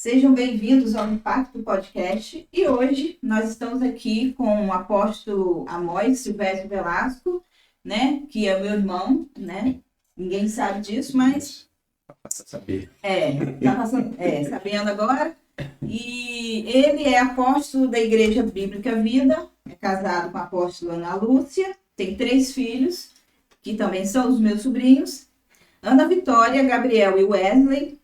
Sejam bem-vindos ao Impacto Podcast e hoje nós estamos aqui com o apóstolo Amós Silvestre Velasco, né, que é meu irmão, né? Ninguém sabe disso, mas saber. Sabendo agora. E ele é apóstolo da Igreja Bíblica Vida, é casado com a apóstola Ana Lúcia, tem 3 filhos, que também são os meus sobrinhos, Ana Vitória, Gabriel e Wesley.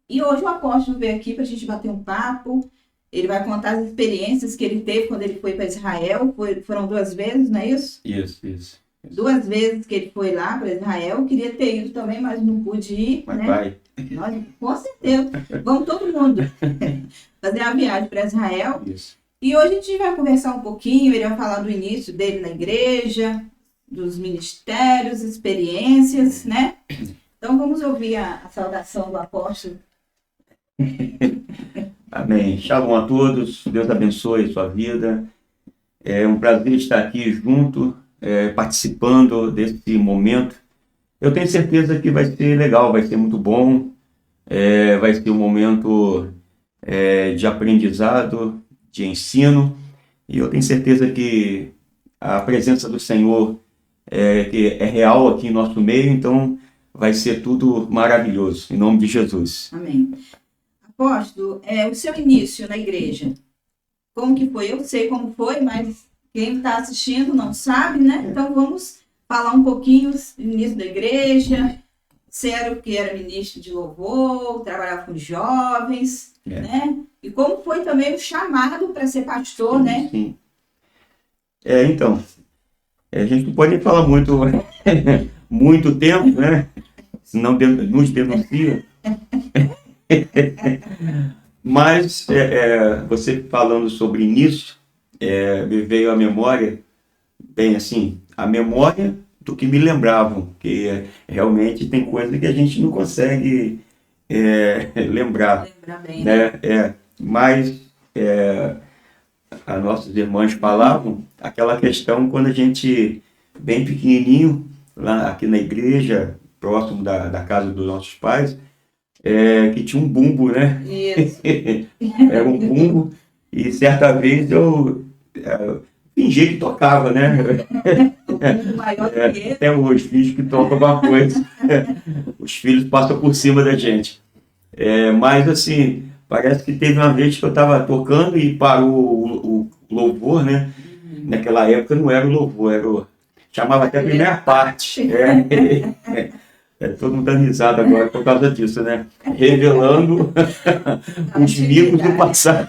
E hoje o apóstolo veio aqui para a gente bater um papo. Ele vai contar as experiências que ele teve quando ele foi para Israel. Foram 2 vezes, não é isso? Isso. 2 vezes que ele foi lá para Israel. Queria ter ido também, mas não pude ir. Mas né? vai. Nós, com certeza. Vamos todo mundo fazer a viagem para Israel. Isso. E hoje a gente vai conversar um pouquinho. Ele vai falar do início dele na igreja, dos ministérios, experiências, né? Então vamos ouvir a saudação do apóstolo. Amém. Shalom a todos. Deus abençoe sua vida. É um prazer estar aqui junto, participando desse momento. Eu tenho certeza que vai ser legal, vai ser muito bom. Vai ser um momento de aprendizado, de ensino. E eu tenho certeza que a presença do Senhor que é real aqui em nosso meio, então vai ser tudo maravilhoso. Em nome de Jesus. Amém. Apóstolo, o seu início na igreja, como que foi? Eu sei como foi, mas quem está assistindo não sabe, né? Então vamos falar um pouquinho do início da igreja. Você era ministro de louvor, trabalhava com jovens, né? E como foi também o chamado para ser pastor, né? Sim. Então, a gente não pode falar muito tempo, né? Senão nos denuncia. Mas você falando sobre início, me veio à memória, bem assim, a memória do que me lembravam, que realmente tem coisa que a gente não consegue lembrar. Lembrar bem, né? Mas as nossas irmãs falavam aquela questão quando a gente, bem pequenininho, lá aqui na igreja, próximo da casa dos nossos pais, que tinha um bumbo, né? Isso. Era um bumbo, e certa vez eu fingi que tocava, né? O bumbo maior que ele. Até hoje, fingi que toca alguma coisa. Os filhos passam por cima da gente. Mas assim, parece que teve uma vez que eu estava tocando e parou o louvor, né? Naquela época não era o louvor, chamava até a primeira parte. Todo mundo dando risada agora por causa disso, né? Revelando os mimos do passado.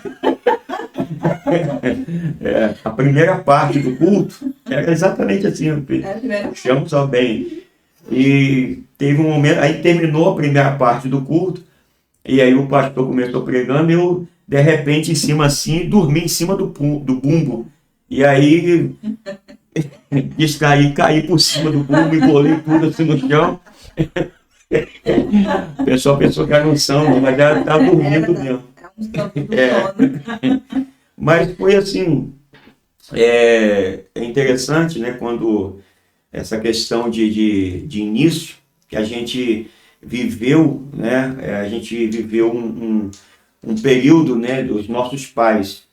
A primeira parte do culto era exatamente assim, puxamos só bem. E teve um momento, aí terminou a primeira parte do culto, e aí o pastor começou pregando, e eu, de repente, em cima assim, dormi em cima do bumbo. E aí, caí por cima do bumbo, embolei tudo assim no chão. O pessoal pensou que era um samba, mas já estava dormindo mesmo. Mas foi assim, interessante, né, quando essa questão de início, que a gente viveu, né, a gente viveu um período, né, dos nossos pais.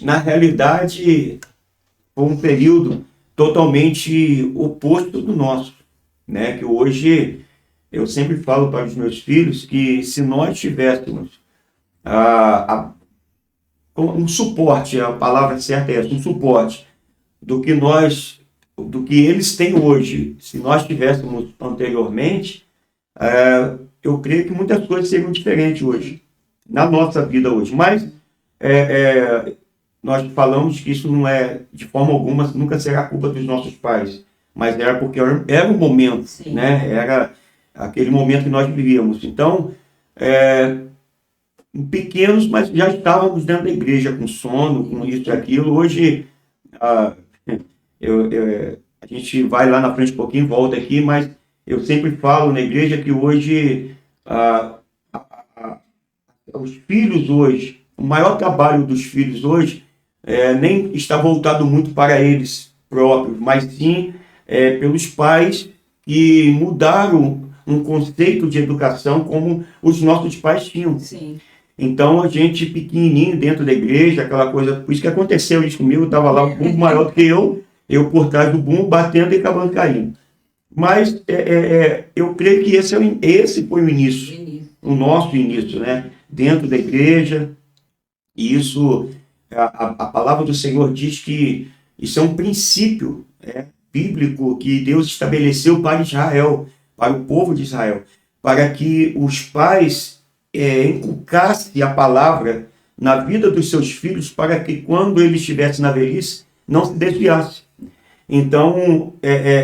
Na realidade, foi um período totalmente oposto do nosso. Né, que hoje eu sempre falo para os meus filhos que se nós tivéssemos um suporte, a palavra certa é essa, um suporte do que eles têm hoje, se nós tivéssemos anteriormente, eu creio que muitas coisas seriam diferentes hoje, na nossa vida hoje. Mas nós falamos que isso não de forma alguma, nunca será culpa dos nossos pais. Mas era porque era um momento, né? Era aquele momento que nós vivíamos. Então, pequenos, mas já estávamos dentro da igreja, com sono, com isso e aquilo. Hoje, a gente vai lá na frente um pouquinho, volta aqui, mas eu sempre falo na igreja que hoje, os filhos hoje, o maior trabalho dos filhos hoje, nem está voltado muito para eles próprios, mas sim pelos pais que mudaram um conceito de educação como os nossos pais tinham. Sim. Então, a gente pequenininho dentro da igreja, aquela coisa, por isso que aconteceu isso comigo, estava lá um bumbo maior do que eu por trás do bumbo, batendo e acabando caindo. Mas eu creio que esse foi o início, o nosso início, né? Dentro da igreja. E isso, a palavra do Senhor diz que isso é um princípio bíblico que Deus estabeleceu para Israel, para o povo de Israel, para que os pais inculcassem a palavra na vida dos seus filhos, para que quando eles estivessem na velhice, não se desviassem. Então,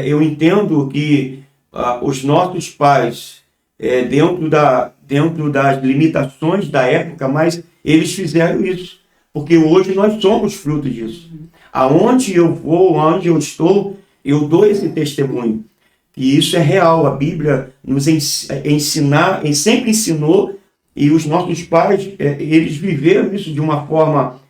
eu entendo que os nossos pais, dentro das limitações da época, mas eles fizeram isso, porque hoje nós somos fruto disso. Aonde eu vou, aonde eu estou, eu dou esse testemunho. E isso é real, a Bíblia nos sempre ensinou, e os nossos pais, eles viveram isso de uma forma...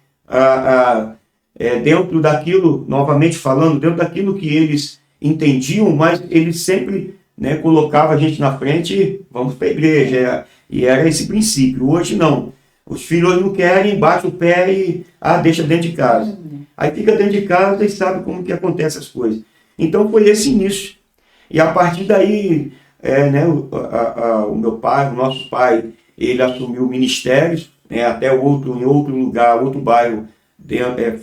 dentro daquilo, novamente falando, dentro daquilo que eles entendiam, mas eles sempre colocavam a gente na frente e vamos para a igreja. E era esse princípio. Hoje não. Os filhos não querem, bate o pé e deixa dentro de casa. Aí fica dentro de casa e sabe como que acontecem as coisas. Então foi esse início. E a partir daí, o meu pai, o nosso pai, ele assumiu ministérios, até em outro lugar, outro bairro,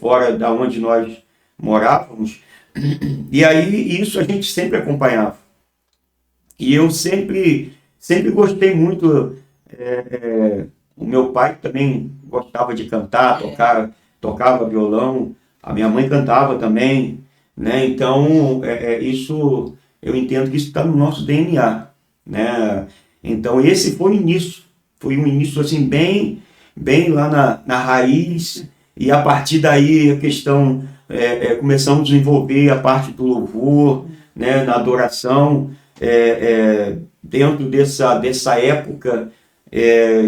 fora da onde nós morávamos, e aí isso a gente sempre acompanhava. E eu sempre gostei muito, o meu pai também gostava de cantar, tocava violão, a minha mãe cantava também, né? Então, isso, eu entendo que isso está no nosso DNA, né? Então, esse foi um início assim, bem lá na raiz. E a partir daí a questão, começamos a desenvolver a parte do louvor, né, na adoração, dentro dessa época,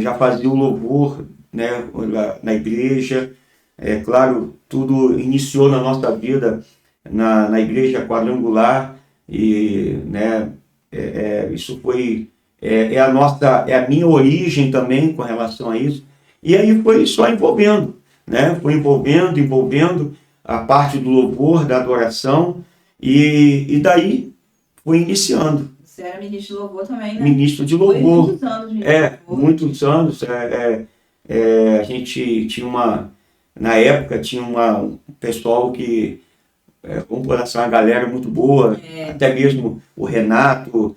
já fazia o louvor, né, na igreja. Claro, tudo iniciou na nossa vida na igreja quadrangular, e né, isso foi a minha origem também com relação a isso. E aí foi só envolvendo. Né? Foi envolvendo a parte do louvor, da adoração, e daí foi iniciando. Você era ministro de louvor também, né? Ministro de louvor. Foi muitos anos ministro de louvor. Muitos anos. A gente tinha na época tinha um pessoal que, vamos por assim, uma galera muito boa, até mesmo o Renato,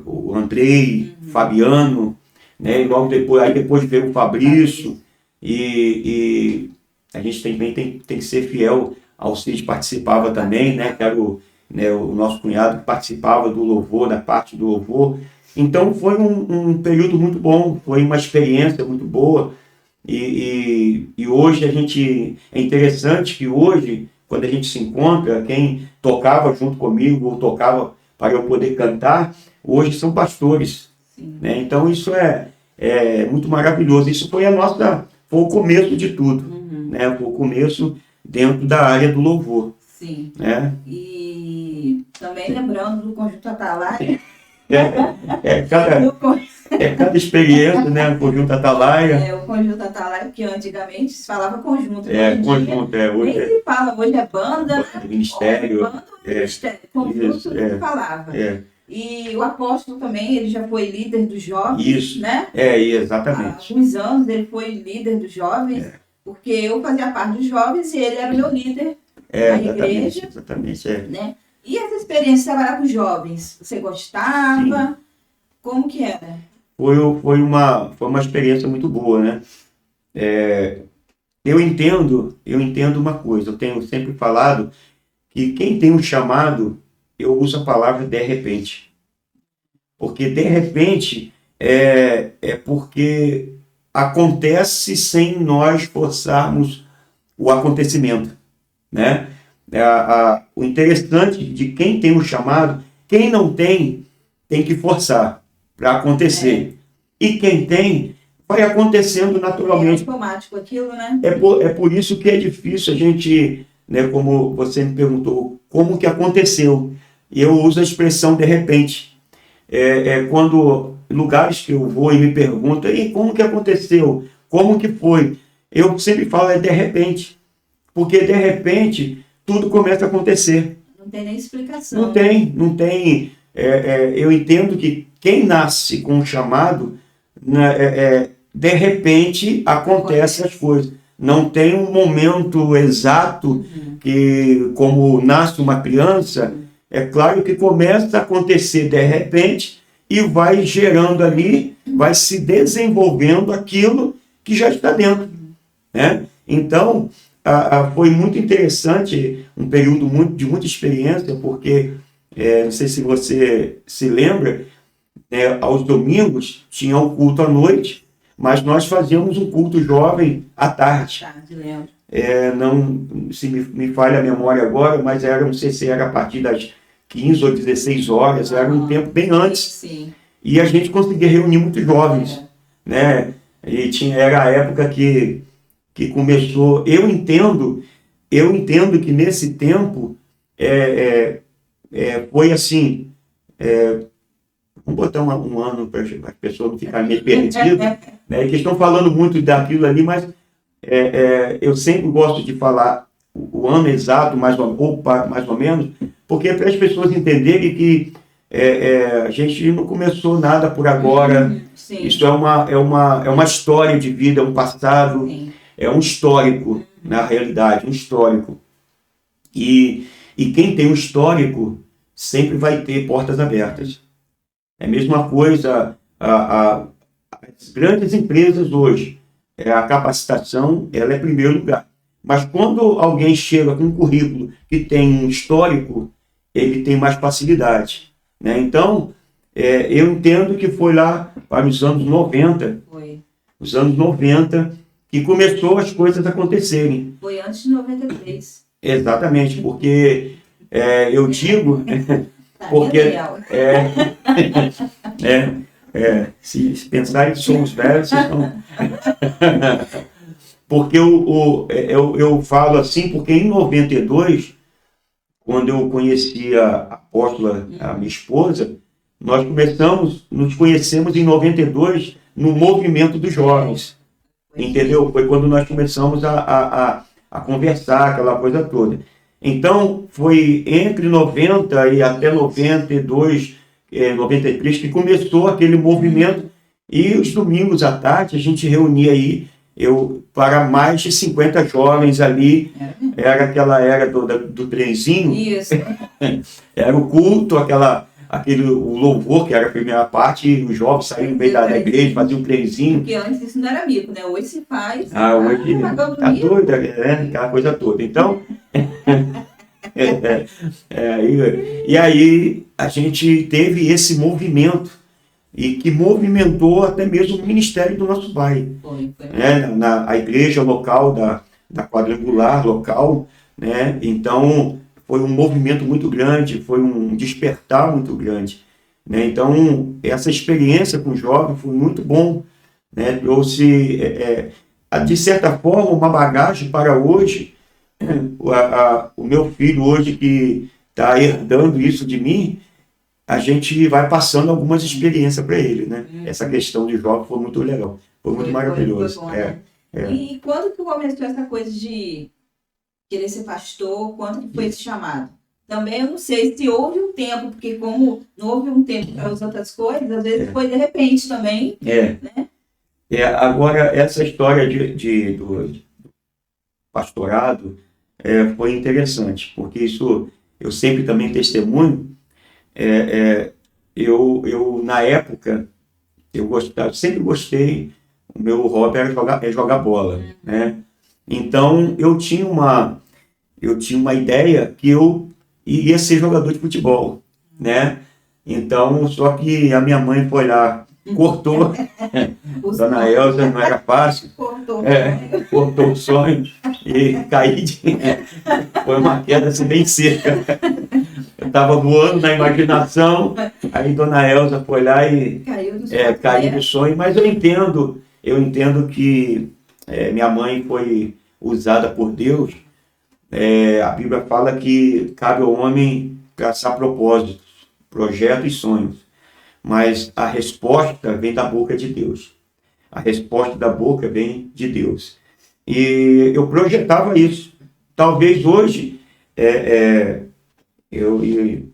o Andrei, Fabiano, né? E logo depois veio o Fabrício. E a gente também tem que ser fiel ao Cid, participava também, né? Que era o nosso cunhado que participava do louvor, da parte do louvor. Então foi um período muito bom, foi uma experiência muito boa. E hoje é interessante que hoje, quando a gente se encontra, quem tocava junto comigo, ou tocava para eu poder cantar, hoje são pastores. Né? Então isso é muito maravilhoso. Isso foi foi o começo de tudo, né? Foi o começo dentro da área do louvor. Sim. Né? E também lembrando do Conjunto Atalaia. Cada experiência, né? O Conjunto Atalaia. O Conjunto Atalaia, porque antigamente se falava conjunto. Conjunto. Hoje se fala, hoje é banda, ministério. Ministério. Conjunto se falava. E o apóstolo também, ele já foi líder dos jovens, isso, né? Exatamente. Há alguns anos ele foi líder dos jovens, porque eu fazia parte dos jovens e ele era o meu líder da igreja. Exatamente, né? E essa experiência de trabalhar com jovens, você gostava? Sim. Como que era? Foi uma experiência muito boa, né? Eu entendo uma coisa, eu tenho sempre falado que quem tem um chamado, eu uso a palavra de repente. Porque de repente é porque acontece sem nós forçarmos o acontecimento, né? O interessante de quem tem um chamado, quem não tem que forçar para acontecer. E quem tem, vai acontecendo naturalmente. É automático aquilo, né? É por isso que é difícil a gente, né, como você me perguntou, como que aconteceu. E eu uso a expressão de repente. quando lugares que eu vou e me perguntam, e como que aconteceu? Como que foi? Eu sempre falo, de repente. Porque de repente tudo começa a acontecer. Não tem nem explicação. Não tem. Eu entendo que quem nasce com um chamado, né, de repente acontecem as coisas. Não tem um momento exato que, como nasce uma criança, é claro que começa a acontecer de repente e vai gerando ali, vai se desenvolvendo aquilo que já está dentro, né? Então, foi muito interessante, um período de muita experiência, porque, não sei se você se lembra, aos domingos tinha um culto à noite, mas nós fazíamos um culto jovem à tarde. Lembro. Não se me falha a memória agora, mas não sei se era a partir das 15 ou 16 horas, era um tempo bem antes. Sim. E a gente conseguia reunir muitos jovens, né? E era a época que começou. Eu entendo que nesse tempo foi assim. Vamos botar um ano para as pessoas não ficarem meio perdidas, né? Que estão falando muito daquilo ali, mas eu sempre gosto de falar o ano exato, mais ou menos, porque é para as pessoas entenderem que a gente não começou nada por agora. Sim. Isso é uma história de vida, é um passado. Sim. É um histórico, na realidade, um histórico. E quem tem um histórico sempre vai ter portas abertas. É a mesma coisa, as grandes empresas hoje, a capacitação, ela é primeiro lugar. Mas quando alguém chega com um currículo que tem um histórico, ele tem mais facilidade, né? Então, eu entendo que foi lá para os anos 90, os anos 90, que começou as coisas a acontecerem. Foi antes de 93. Exatamente, porque eu digo... porque se pensarem que somos velhos, vocês estão... Porque eu falo assim, porque em 92, quando eu conheci a apóstola, a minha esposa, nós nos conhecemos em 92 no movimento dos jovens. Entendeu? Foi quando nós começamos a conversar, aquela coisa toda. Então, foi entre 90 e até 92, 93, que começou aquele movimento. E os domingos à tarde, a gente reunia aí, para mais de 50 jovens ali. Era aquela era do trenzinho. Isso. Era o culto, o louvor, que era a primeira parte, e os jovens saíam no meio da igreja, faziam um trenzinho. Porque antes isso não era mico, né? Hoje se faz. Hoje tá doido, aquela coisa toda. Então, e aí a gente teve esse movimento, e que movimentou até mesmo o ministério do nosso pai. Foi. A igreja local, da quadrangular local, né? Então, foi um movimento muito grande, foi um despertar muito grande, né? Então, essa experiência com o jovem foi muito bom, né? Trouxe, de certa forma, uma bagagem para hoje. O meu filho hoje, que está herdando isso de mim, a gente vai passando algumas experiências para ele, né? Essa questão de jovem foi muito legal, foi muito maravilhoso. Foi bom, né? E quando que começou essa coisa de querer ser pastor? Quando que foi esse chamado? Também eu não sei se houve um tempo, porque como não houve um tempo para as outras coisas, às vezes foi de repente também. Né? Agora, essa história do pastorado foi interessante, porque isso eu sempre também testemunho. Eu na época, eu sempre gostei, o meu hobby era jogar bola, né? Então, eu tinha uma ideia que eu iria ser jogador de futebol, né? Então, só que a minha mãe foi lá, cortou. Dona Elza, não era fácil. Cortou o sonho e caí foi uma queda assim bem seca. Eu estava voando na imaginação, aí Dona Elza foi lá e caiu do sonho, mas eu entendo que minha mãe foi usada por Deus. A Bíblia fala que cabe ao homem traçar propósitos, projetos e sonhos. mas a resposta vem da boca de Deus. A resposta da boca vem de Deus. E eu projetava isso. Talvez hoje eu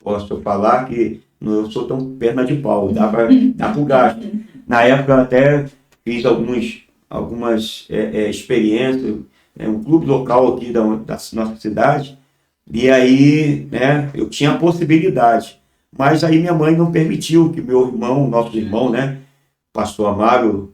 posso falar que não sou tão perna de pau, dá para o gasto. Na época eu até fiz algumas experiências, um clube local aqui da nossa cidade, e aí eu tinha a possibilidade. Mas aí minha mãe não permitiu que meu irmão, nosso irmão, pastor Amaro,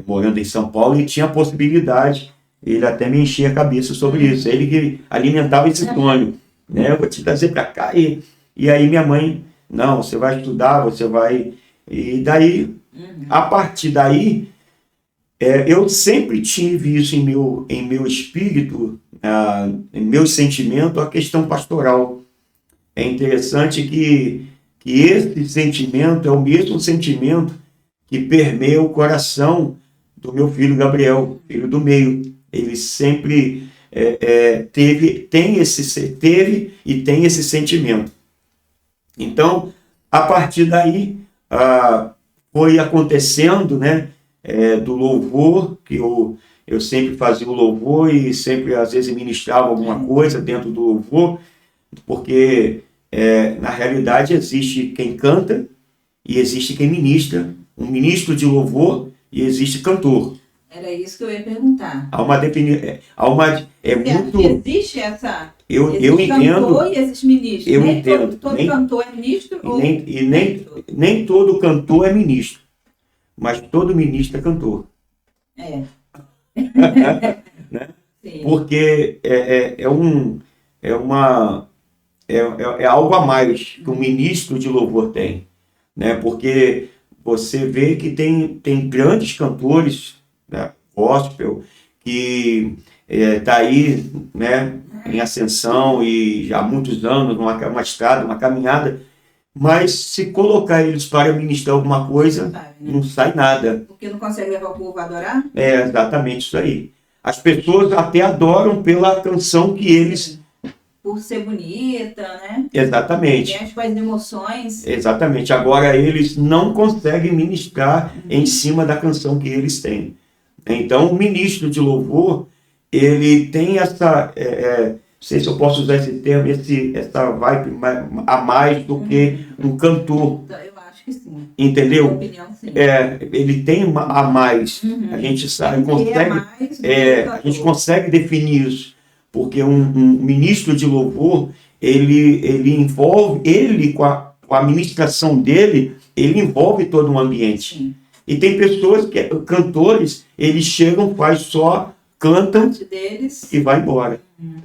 morando em São Paulo, ele tinha a possibilidade, ele até me enchia a cabeça sobre isso, ele que alimentava esse sonho, eu vou te trazer para cá, e aí minha mãe, não, você vai estudar, você vai... E daí, a partir daí, eu sempre tive isso em meu espírito, em meu sentimento, a questão pastoral. É interessante que esse sentimento é o mesmo sentimento que permeia o coração do meu filho Gabriel, filho do meio. Ele sempre teve e tem esse sentimento. Então, a partir daí, foi acontecendo, do louvor, que eu sempre fazia o louvor e sempre, às vezes, ministrava alguma coisa dentro do louvor, porque, na realidade, existe quem canta e existe quem ministra, um ministro de louvor e existe cantor. Era isso que eu ia perguntar. Há uma definição, existe essa... Eu existe entendo. Cantor e existe ministro. Eu nem entendo. Todo cantor é ministro? Nem todo cantor é ministro, mas todo ministro é cantor. Né? Sim. Porque é algo a mais que um ministro de louvor tem, porque você vê que tem grandes cantores, gospel, que está aí, em ascensão e já há muitos anos, uma estrada, uma caminhada, mas se colocar eles para ministrar alguma coisa, não sai nada. Porque não consegue levar o povo a adorar? É exatamente isso aí. As pessoas até adoram pela canção que eles... Por ser bonita, Exatamente. Mexe com as emoções. Exatamente. Agora eles não conseguem ministrar em cima da canção que eles têm. Então, o ministro de louvor, ele tem essa... não sei se eu posso usar esse termo, essa vibe a mais do que um cantor. Eu acho que sim. Entendeu? Na minha opinião, sim. Ele tem a mais. A gente sabe, a gente consegue definir isso. Porque um ministro de louvor, ele envolve, com a ministração dele, ele envolve todo um ambiente. Sim. E tem pessoas cantores, eles chegam, cantam deles. E vai embora.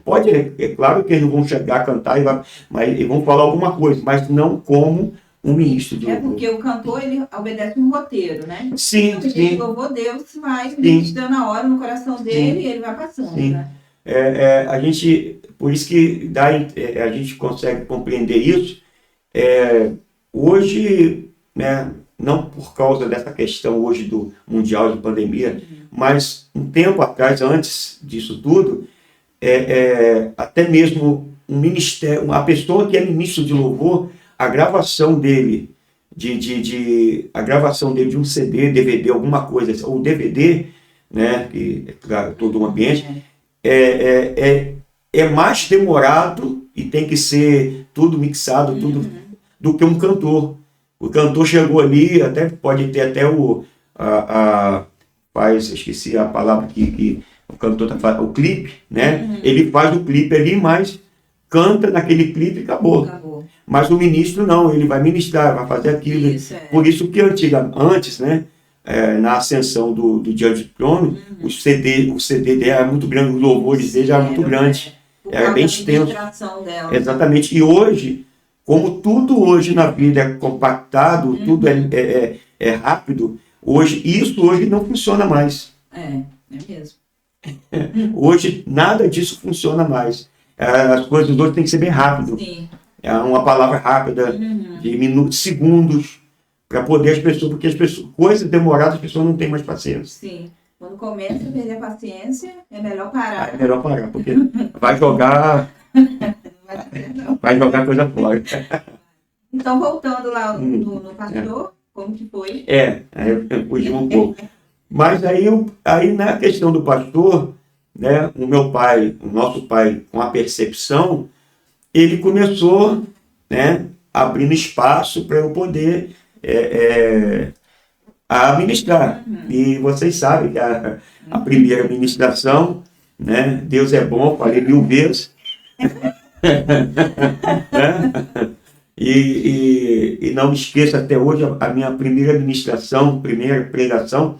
Pode, é claro que eles não vão chegar a cantar, mas eles vão falar alguma coisa, mas não como um ministro de louvor. Porque o cantor, ele obedece um roteiro, Sim, o ministro de louvor, Deus vai ministrando a hora no coração dele e ele vai passando, por isso que a gente consegue compreender isso. Hoje, não por causa dessa questão hoje do mundial de pandemia, mas um tempo atrás, antes disso tudo, até mesmo um ministério, a pessoa que é ministro de louvor, a gravação dele de um CD, DVD, alguma coisa, ou DVD, que todo o ambiente, é mais demorado e tem que ser tudo mixado, tudo, do que um cantor. O cantor chegou ali, até pode ter até esqueci a palavra que o cantor o clipe, Ele faz o clipe ali, mas canta naquele clipe e acabou. Mas o ministro não, ele vai ministrar, vai fazer aquilo. Por isso que antes, na ascensão do Diante do Trono, o CD dele era muito grande, os louvores dele eram muito grandes, era bem extenso. Exatamente. E hoje, como tudo hoje na vida é compactado, tudo é rápido, isso hoje não funciona mais. É mesmo. Hoje nada disso funciona mais. As coisas hoje têm que ser bem rápido. Sim. É uma palavra rápida, de minutos, segundos, para poder porque coisas demoradas, as pessoas não têm mais paciência. Sim. Quando começa a perder a paciência, é melhor parar. É melhor parar, porque vai jogar coisa fora. Então, voltando lá no pastor, como que foi? Aí eu fugi um pouco. Mas aí na questão do pastor, né, o nosso pai, com a percepção, ele começou, né, abrindo espaço para eu poder a ministrar. E vocês sabem que a primeira ministração, né, Deus é bom, falei 1000 vezes. Né? E não me esqueça, até hoje, a minha primeira primeira pregação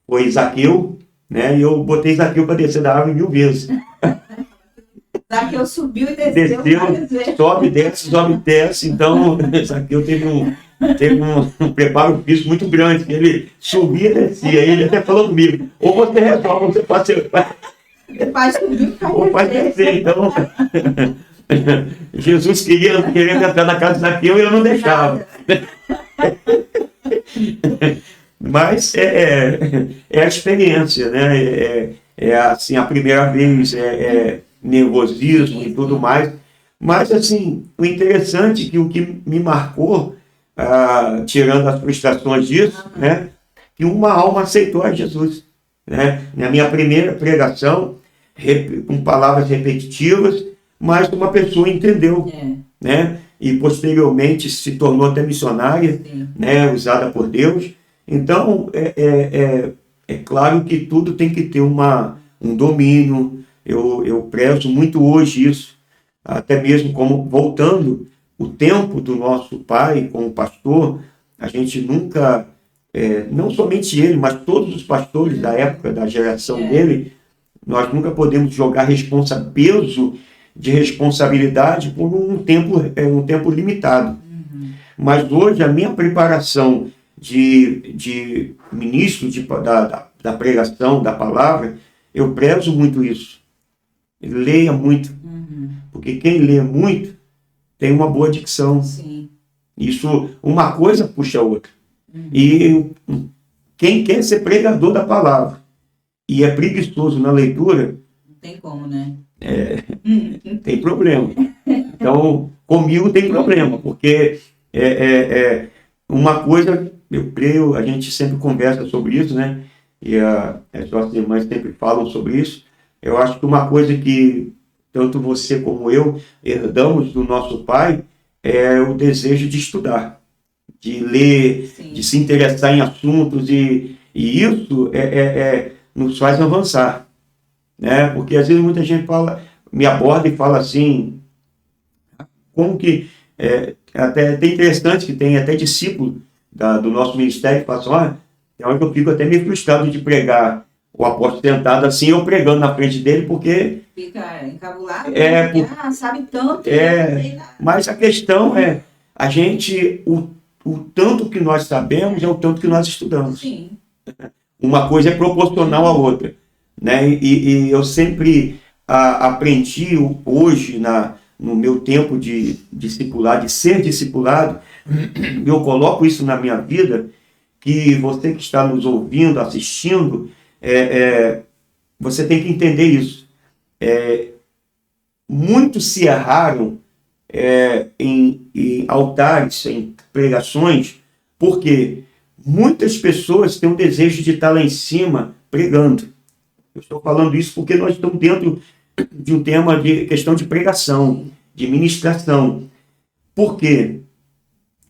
foi Zaqueu, né? E eu botei Zaqueu para descer da árvore 1000 vezes. Zaqueu subiu e desceu várias vezes. Sobe, desce. Então, Zaqueu teve um preparo físico muito grande. Ele subia e descia. Ele até falou comigo, ou você resolve, ou você faz subir, ou faz descer. Então, Jesus querendo entrar na casa de Zaqueu e eu não deixava. Mas é a experiência, né? Assim, a primeira vez, nervosismo e tudo mais. Mas, assim, o interessante é que o que me marcou, tirando as frustrações disso, né? Que uma alma aceitou a Jesus. Né? Na minha primeira pregação, com palavras repetitivas, mas uma pessoa entendeu. Né? E posteriormente se tornou até missionária, né? Usada por Deus. Então, é claro que tudo tem que ter um domínio. Eu prezo muito hoje isso, até mesmo como voltando o tempo do nosso pai como pastor, a gente nunca, não somente ele, mas todos os pastores da época, da geração dele, nós nunca podemos jogar peso de responsabilidade por um tempo limitado. Mas hoje a minha preparação de ministro da pregação, da palavra, eu prezo muito isso. Leia muito. Porque quem lê muito tem uma boa dicção. Sim. Isso, uma coisa puxa a outra. E quem quer ser pregador da palavra e é preguiçoso na leitura, não tem como, né? Tem problema. Então, comigo tem problema, porque uma coisa, eu creio, a gente sempre conversa sobre isso, né? E as nossas irmãs sempre falam sobre isso. Eu acho que uma coisa que tanto você como eu herdamos do nosso pai é o desejo de estudar, de ler, de se interessar em assuntos, e isso nos faz avançar. Né? Porque às vezes muita gente me aborda e fala assim, como que até interessante que tem até discípulo do nosso ministério que fala assim, é onde eu fico até meio frustrado de pregar o apóstolo sentado assim, eu pregando na frente dele, porque fica encabulado, sabe tanto. Mas a questão a gente, o tanto que nós sabemos é o tanto que nós estudamos. Sim. Uma coisa é proporcional à outra. Né? E eu sempre aprendi hoje, no meu tempo de discipulado, de ser discipulado, eu coloco isso na minha vida, que você que está nos ouvindo, assistindo, você tem que entender isso. Muitos se erraram em altares, em pregações, porque muitas pessoas têm um desejo de estar lá em cima pregando. Eu estou falando isso porque nós estamos dentro de um tema de questão de pregação, de ministração. Por quê?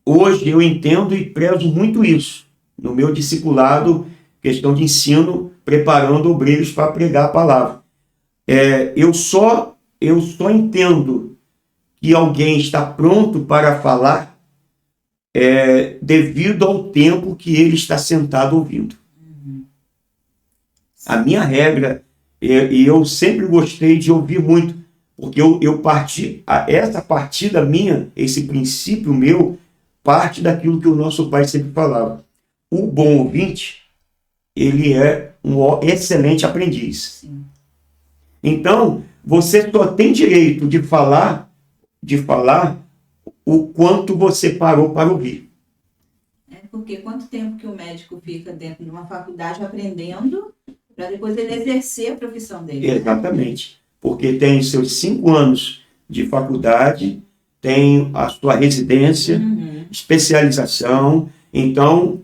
Hoje eu entendo e prezo muito isso no meu discipulado, questão de ensino, preparando obreiros para pregar a palavra. Eu só entendo que alguém está pronto para falar devido ao tempo que ele está sentado ouvindo. A minha regra, e eu sempre gostei de ouvir muito, porque essa partida minha, esse princípio meu, parte daquilo que o nosso pai sempre falava. O bom ouvinte, ele é um excelente aprendiz. Sim. Então, você só tem direito de falar o quanto você parou para ouvir. Porque quanto tempo que o médico fica dentro de uma faculdade aprendendo para depois ele exercer a profissão dele? Exatamente. Né? Porque tem seus 5 anos de faculdade, tem a sua residência, especialização. Então,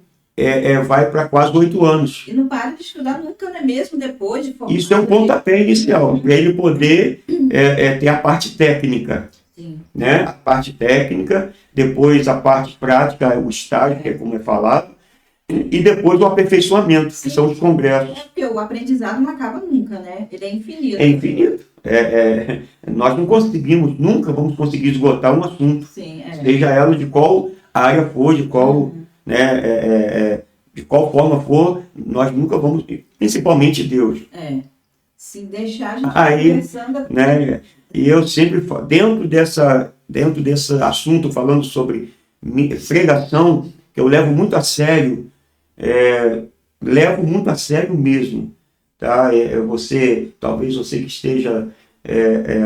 vai para quase 8 anos. E não para de estudar nunca, né? Mesmo depois de formado. Isso é um pontapé inicial, para ele poder ter a parte técnica. Sim. Né? A parte técnica, depois a parte prática, o estágio, que é como é falado, e depois o aperfeiçoamento, que são os congressos. Porque o aprendizado não acaba nunca, né? Ele é infinito. É infinito. Nós não conseguimos, nunca vamos conseguir esgotar um assunto. Sim, seja ela de qual área for, de qual, de qual forma for, nós nunca vamos, principalmente Deus. Se deixar, a gente vai conversando. Né? E eu sempre falo, dentro desse assunto, falando sobre pregação, que eu levo muito a sério, mesmo. Tá? Talvez você que esteja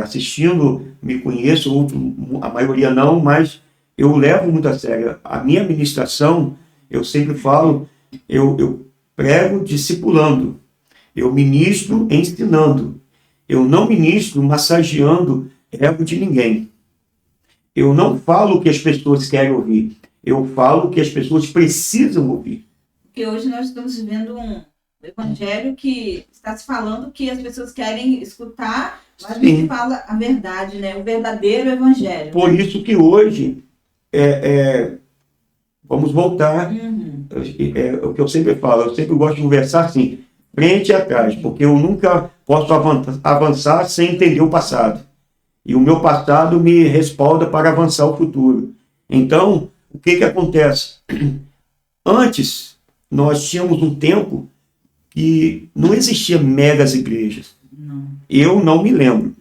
assistindo me conheça, a maioria não, mas eu levo muito a sério. A minha ministração, eu sempre falo, eu prego discipulando, eu ministro ensinando, eu não ministro massageando ego de ninguém. Eu não falo o que as pessoas querem ouvir, eu falo o que as pessoas precisam ouvir. Porque hoje nós estamos vivendo um evangelho que está se falando que as pessoas querem escutar, mas não se fala a verdade, né? O verdadeiro evangelho. Por isso que hoje, vamos voltar, o que eu sempre falo, eu sempre gosto de conversar assim, frente e atrás, porque eu nunca posso avançar sem entender o passado. E o meu passado me respalda para avançar o futuro. Então, o que acontece? Antes, nós tínhamos um tempo que não existia megas igrejas. Não. Eu não me lembro.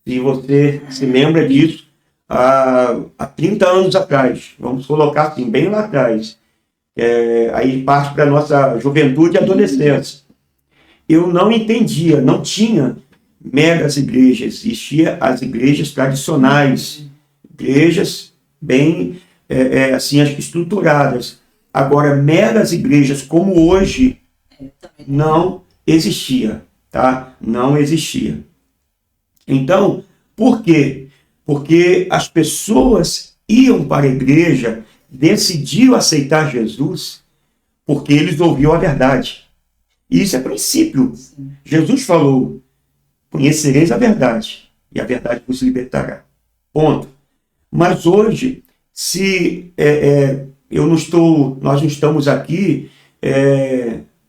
Se você se lembra disso, há 30 anos atrás, vamos colocar assim, bem lá atrás, aí parte para a nossa juventude e adolescência. Eu não entendia, não tinha megas igrejas, existiam as igrejas tradicionais, igrejas bem assim, estruturadas. Agora, megas igrejas como hoje, não existia, tá? Não existia. Então, por quê? Porque as pessoas iam para a igreja, decidiam aceitar Jesus, porque eles ouviam a verdade. E isso é princípio. Sim. Jesus falou, conhecereis a verdade, e a verdade vos libertará. Ponto. Mas hoje, se nós não estamos aqui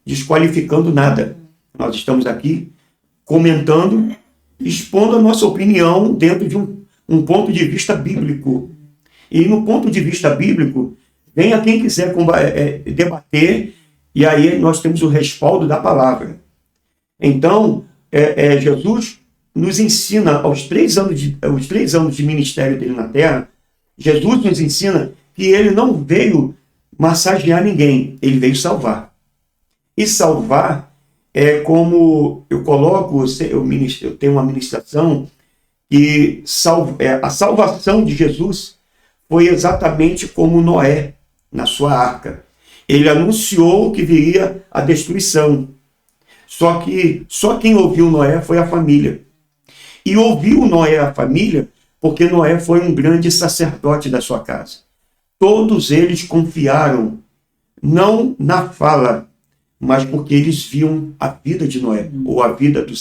desqualificando nada. Nós estamos aqui comentando, expondo a nossa opinião dentro de um ponto de vista bíblico. E no ponto de vista bíblico, venha quem quiser debater, e aí nós temos o respaldo da palavra. Então, Jesus nos ensina, aos 3 anos de ministério dele na Terra, Jesus nos ensina que ele não veio massagear ninguém, ele veio salvar. E salvar é como eu coloco, eu tenho uma ministração que a salvação de Jesus foi exatamente como Noé na sua arca. Ele anunciou que viria a destruição. Só que só quem ouviu Noé foi a família. E ouviu Noé a família porque Noé foi um grande sacerdote da sua casa. Todos eles confiaram, não na fala, mas porque eles viam a vida de Noé, ou a vida do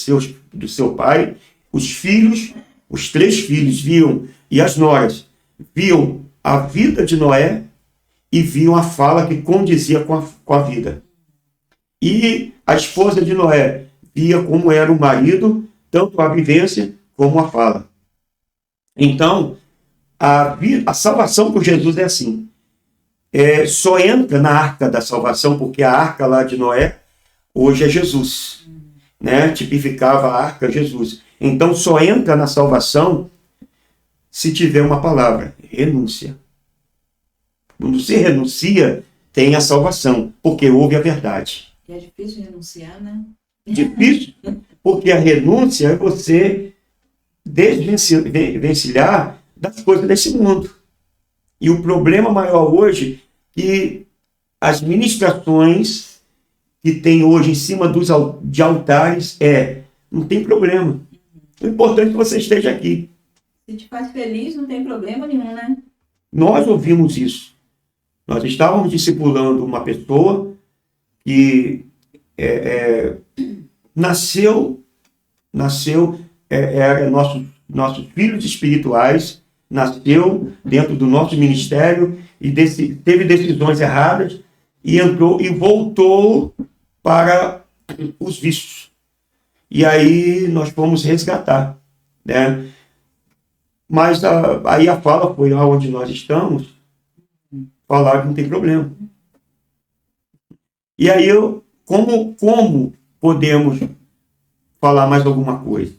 seu pai. Os filhos, os 3 filhos viam, e as noras, viam a vida de Noé e viam a fala que condizia com a vida. E a esposa de Noé via como era o marido, tanto a vivência como a fala. Então, a salvação por Jesus é assim. Só entra na arca da salvação, porque a arca lá de Noé, hoje é Jesus. Né? Tipificava a arca Jesus. Então, só entra na salvação se tiver uma palavra, renúncia. Quando se renuncia, tem a salvação, porque houve a verdade. E é difícil renunciar, né? Difícil, porque a renúncia é você desvencilhar das coisas desse mundo. E o problema maior hoje é que as ministrações que tem hoje em cima de altares não tem problema. O importante é que você esteja aqui. Se te faz feliz, não tem problema nenhum, né? Nós ouvimos isso. Nós estávamos discipulando uma pessoa que nasceu, era nossos filhos espirituais, nasceu dentro do nosso ministério e teve decisões erradas e entrou e voltou para os vícios. E aí nós fomos resgatar, né? Mas aí a fala foi aonde nós estamos, falar que não tem problema. E aí como podemos falar mais alguma coisa?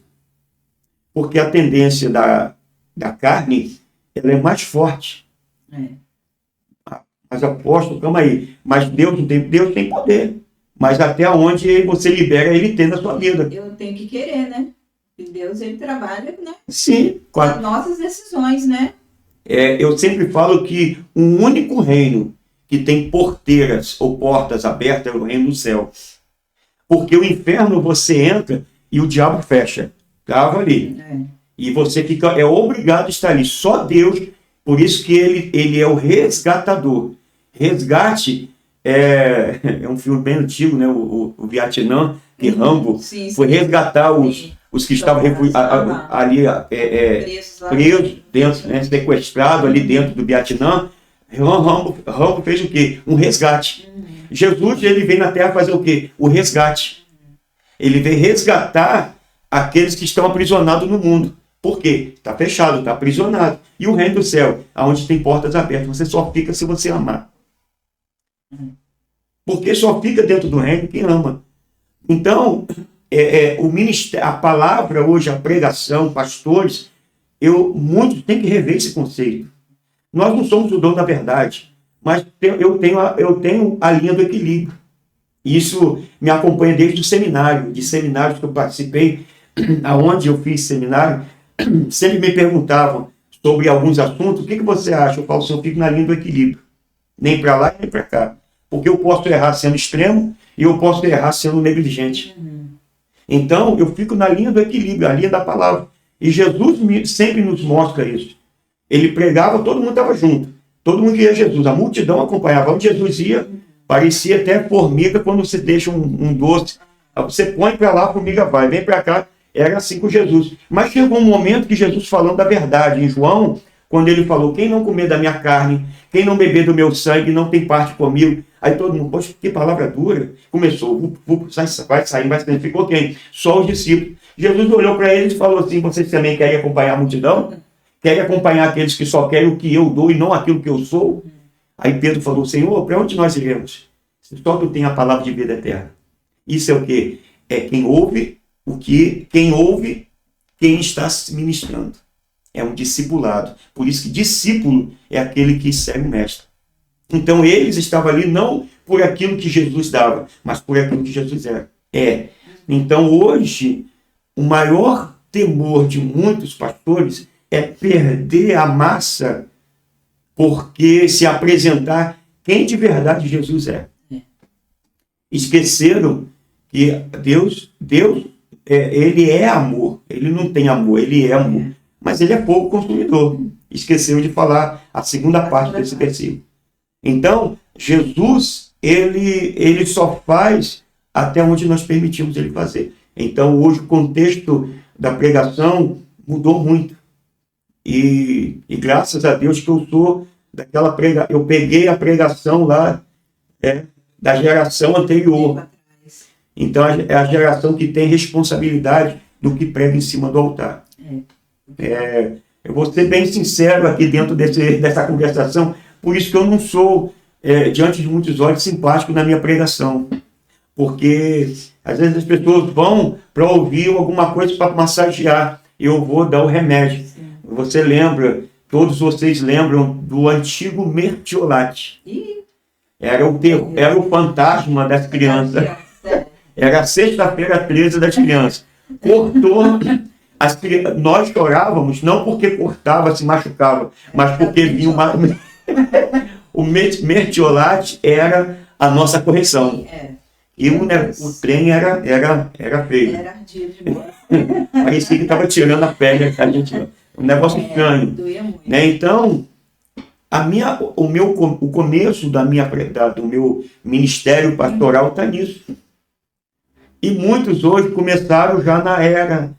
Porque a tendência da carne, ela é mais forte. Mas apóstolo, calma aí. Mas Deus tem poder. Mas até onde você libera, ele tem na sua vida. Eu tenho que querer, né? E Deus, ele trabalha, né? Sim. Com as nossas decisões, né? Eu sempre falo que o único reino que tem porteiras ou portas abertas é o reino do céu. Porque o inferno você entra e o diabo fecha. Trava ali. E você é obrigado a estar ali. Só Deus, por isso que ele é o resgatador. Resgate é um filme bem antigo, né? O Vietnã, que Rambo foi resgatar os que estavam ali presos dentro, né? Sequestrados ali dentro do Vietnã. Rambo fez o quê? Um resgate. Jesus, ele veio na Terra fazer o quê? O resgate. Ele veio resgatar aqueles que estão aprisionados no mundo. Por quê? Está fechado, está aprisionado. E o reino do céu, onde tem portas abertas, você só fica se você amar. Porque só fica dentro do reino quem ama. Então, o ministério, a palavra hoje, a pregação, pastores, muitos têm que rever esse conceito. Nós não somos o dono da verdade, mas eu tenho a linha do equilíbrio. Isso me acompanha desde o seminário, de seminários que eu participei, aonde eu fiz seminário, sempre me perguntavam sobre alguns assuntos, o que você acha? Eu falo, eu fico na linha do equilíbrio. Nem para lá, nem para cá. Porque eu posso errar sendo extremo e eu posso errar sendo negligente. Então, eu fico na linha do equilíbrio, a linha da palavra. E Jesus sempre nos mostra isso. Ele pregava, todo mundo estava junto. Todo mundo queria Jesus. A multidão acompanhava. Onde Jesus ia, parecia até formiga quando você deixa um doce. Você põe para lá, a formiga vai. Vem para cá. Era assim com Jesus. Mas chegou um momento que Jesus falando da verdade. Em João, quando ele falou, quem não comer da minha carne, quem não beber do meu sangue, não tem parte comigo. Aí todo mundo, poxa, que palavra dura. Começou, vai sair. Ficou quem? Só os discípulos. Jesus olhou para eles e falou assim, vocês também querem acompanhar a multidão? Querem acompanhar aqueles que só querem o que eu dou e não aquilo que eu sou? Aí Pedro falou, Senhor, para onde nós iremos? Só tu tem a palavra de vida eterna. Isso é o quê? É quem ouve quem está se ministrando. É um discipulado. Por isso que discípulo é aquele que segue o mestre. Então eles estavam ali não por aquilo que Jesus dava, mas por aquilo que Jesus é. Então hoje, o maior temor de muitos pastores é perder a massa porque se apresentar quem de verdade Jesus é. Esqueceram que Deus, ele é amor. Ele não tem amor, ele é amor. Mas ele é fogo consumidor. Esqueceu de falar a segunda parte desse versículo. Então, Jesus, ele só faz até onde nós permitimos ele fazer. Então, hoje, o contexto da pregação mudou muito. E graças a Deus que eu sou daquela pregação. Eu peguei a pregação lá da geração anterior. Então, é a geração que tem responsabilidade do que prega em cima do altar. Eu vou ser bem sincero aqui dentro dessa conversação, por isso que eu não sou, diante de muitos olhos, simpático na minha pregação. Porque, às vezes, as pessoas vão para ouvir alguma coisa para massagear. Eu vou dar o remédio. Você lembra, todos vocês lembram do antigo mertiolate. Era o fantasma das crianças. Era a sexta-feira 13 das crianças. Cortou. Nós chorávamos, não porque cortava, se machucava, mas porque vinha uma... O mertiolate era a nossa correção. E o trem era feio. Era ardido de boa. Parecia que estava tirando a pele. Um negócio estranho. Doía muito. Né? Então, o começo do meu ministério pastoral está nisso. E muitos hoje começaram já na era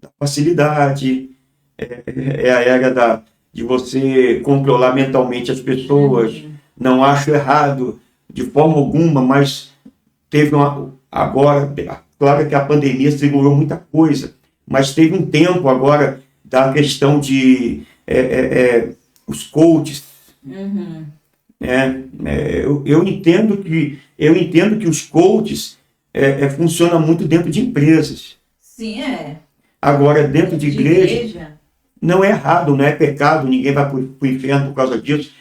da facilidade, é a era de você controlar mentalmente as pessoas. Não acho errado de forma alguma, mas agora, claro que a pandemia segurou muita coisa, mas teve um tempo agora da questão de os coaches. Eu entendo que os coaches funcionam muito dentro de empresas. Sim, Agora, dentro de igreja, não é errado, não é pecado, ninguém vai para o inferno por causa disso.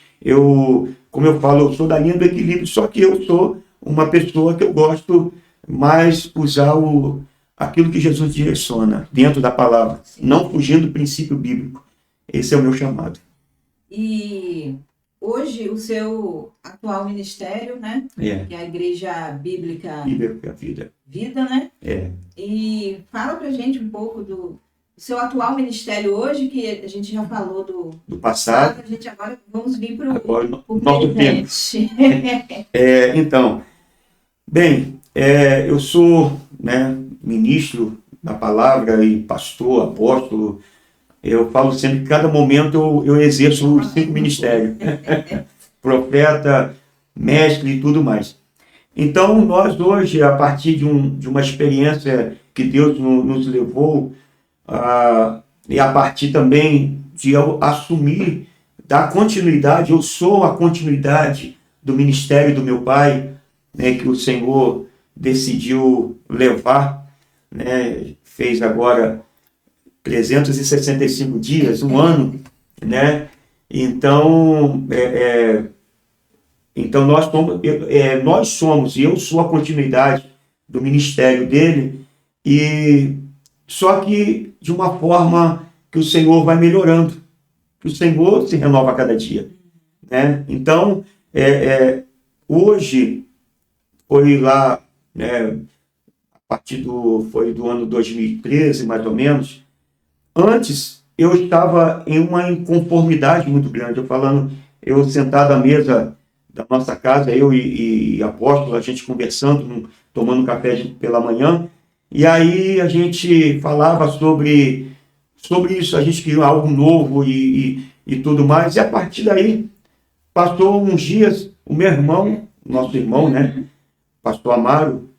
Como eu falo, eu sou da linha do equilíbrio, só que eu sou uma pessoa que eu gosto mais usar aquilo que Jesus direciona dentro da palavra, não fugindo do princípio bíblico. Esse é o meu chamado. E hoje o seu atual ministério, né? Que é a Igreja Bíblica Vida, né? E fala pra gente um pouco do seu atual ministério hoje, que a gente já falou do passado. A gente agora vamos vir para o nosso tempo. Então, bem, eu sou, né, ministro da palavra e pastor, apóstolo. Eu falo sempre que cada momento eu exerço os 5 ministérios. Profeta, mestre e tudo mais. Então, nós hoje, a partir de uma experiência que Deus nos levou, e a partir também de eu assumir, dar continuidade, eu sou a continuidade do ministério do meu pai, né, que o Senhor decidiu levar, né, fez agora 365 dias, um ano, né? Então, nós somos, e eu sou a continuidade do ministério dele, e só que de uma forma que o Senhor vai melhorando, que o Senhor se renova a cada dia, né? Então, hoje, foi lá, né, a partir do ano 2013, mais ou menos. Antes, eu estava em uma inconformidade muito grande. Eu sentado à mesa da nossa casa, eu e apóstolo, a gente conversando, tomando café pela manhã, e aí a gente falava sobre isso, a gente queria algo novo e tudo mais, e a partir daí, passou uns dias, o meu irmão, nosso irmão, né, pastor Amaro,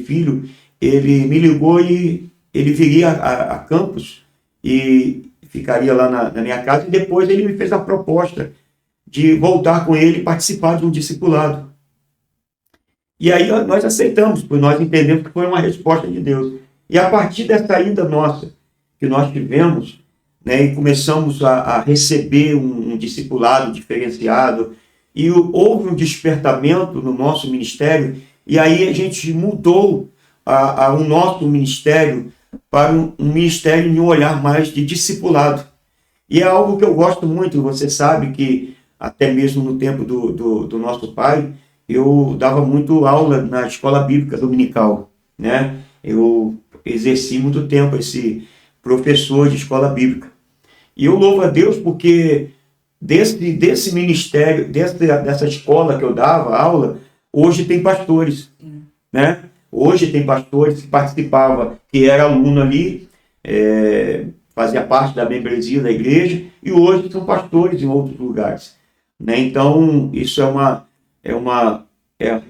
filho, ele me ligou e ele viria a Campos e ficaria lá na minha casa, e depois ele me fez a proposta de voltar com ele e participar de um discipulado. E aí nós aceitamos, pois nós entendemos que foi uma resposta de Deus. E a partir dessa ida nossa, que nós tivemos, né, e começamos a receber um discipulado diferenciado, e houve um despertamento no nosso ministério, e aí a gente mudou o nosso ministério para um ministério de um olhar mais de discipulado. E é algo que eu gosto muito. Você sabe que até mesmo no tempo do nosso pai, eu dava muito aula na escola bíblica dominical, né? Eu exerci muito tempo esse professor de escola bíblica. E eu louvo a Deus porque desse ministério, dessa escola que eu dava aula, hoje tem pastores, né? Hoje tem pastores que participavam, que era aluno ali, fazia parte da membresia da igreja, e hoje são pastores em outros lugares, né? Então, isso é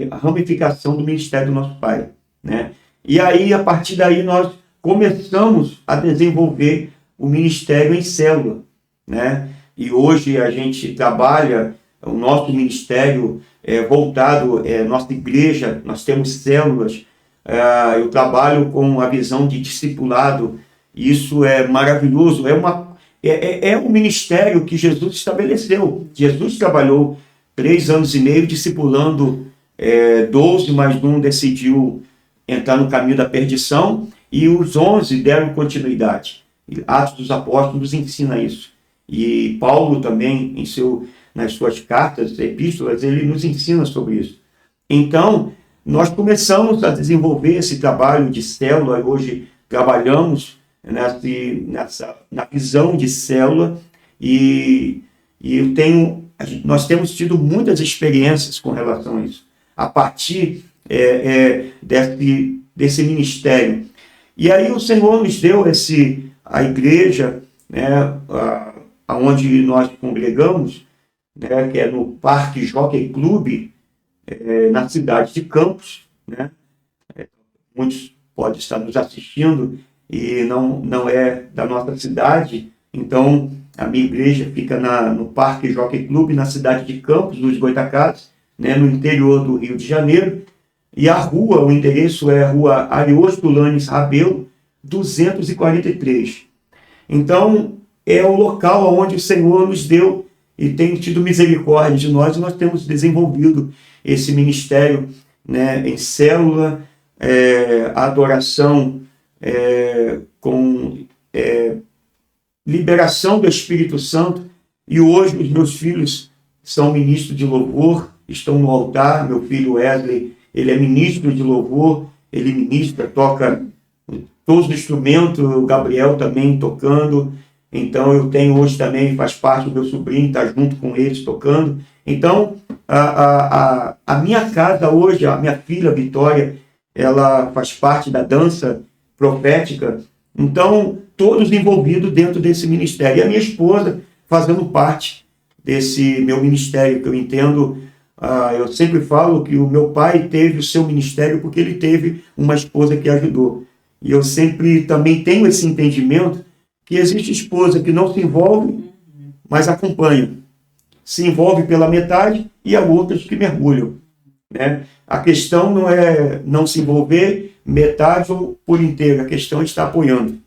a ramificação do ministério do nosso pai, né? E aí, a partir daí, nós começamos a desenvolver o ministério em célula, né? E hoje a gente trabalha, o nosso ministério voltado, nossa igreja, nós temos células. Eu trabalho com a visão de discipulado, isso é maravilhoso, é um ministério que Jesus estabeleceu. Jesus trabalhou 3 anos e meio discipulando 12, mas um decidiu entrar no caminho da perdição, e os 11 deram continuidade. Atos dos Apóstolos nos ensina isso. E Paulo também, nas suas cartas, epístolas, ele nos ensina sobre isso. Então, nós começamos a desenvolver esse trabalho de célula, e hoje trabalhamos na visão de célula, e E nós temos tido muitas experiências com relação a isso, a partir desse ministério. E aí o Senhor nos deu a igreja, né, onde nós congregamos, né, que é no Parque Jockey Club, na cidade de Campos, né? Muitos podem estar nos assistindo e não é da nossa cidade, então a minha igreja fica no Parque Jockey Club, na cidade de Campos, nos Goitacazes, né, no interior do Rio de Janeiro, e o endereço é a Rua Ariosto Lanes Rabelo, 243. Então, é o local onde o Senhor nos deu e tem tido misericórdia de nós, e nós temos desenvolvido esse ministério, né, em célula, adoração com liberação do Espírito Santo. E hoje os meus filhos são ministros de louvor, estão no altar. Meu filho Wesley, ele é ministro de louvor, ele ministra, toca todos os instrumentos, o Gabriel também tocando. Então eu tenho hoje também, faz parte do meu sobrinho, está junto com eles tocando. Então a minha casa hoje, a minha filha Vitória, ela faz parte da dança profética. Então todos envolvidos dentro desse ministério. E a minha esposa fazendo parte desse meu ministério, que eu entendo, eu sempre falo que o meu pai teve o seu ministério porque ele teve uma esposa que ajudou. E eu sempre também tenho esse entendimento que existe esposa que não se envolve, mas acompanha. Se envolve pela metade e há outras que mergulham, né? A questão não é não se envolver metade ou por inteiro, a questão é estar apoiando,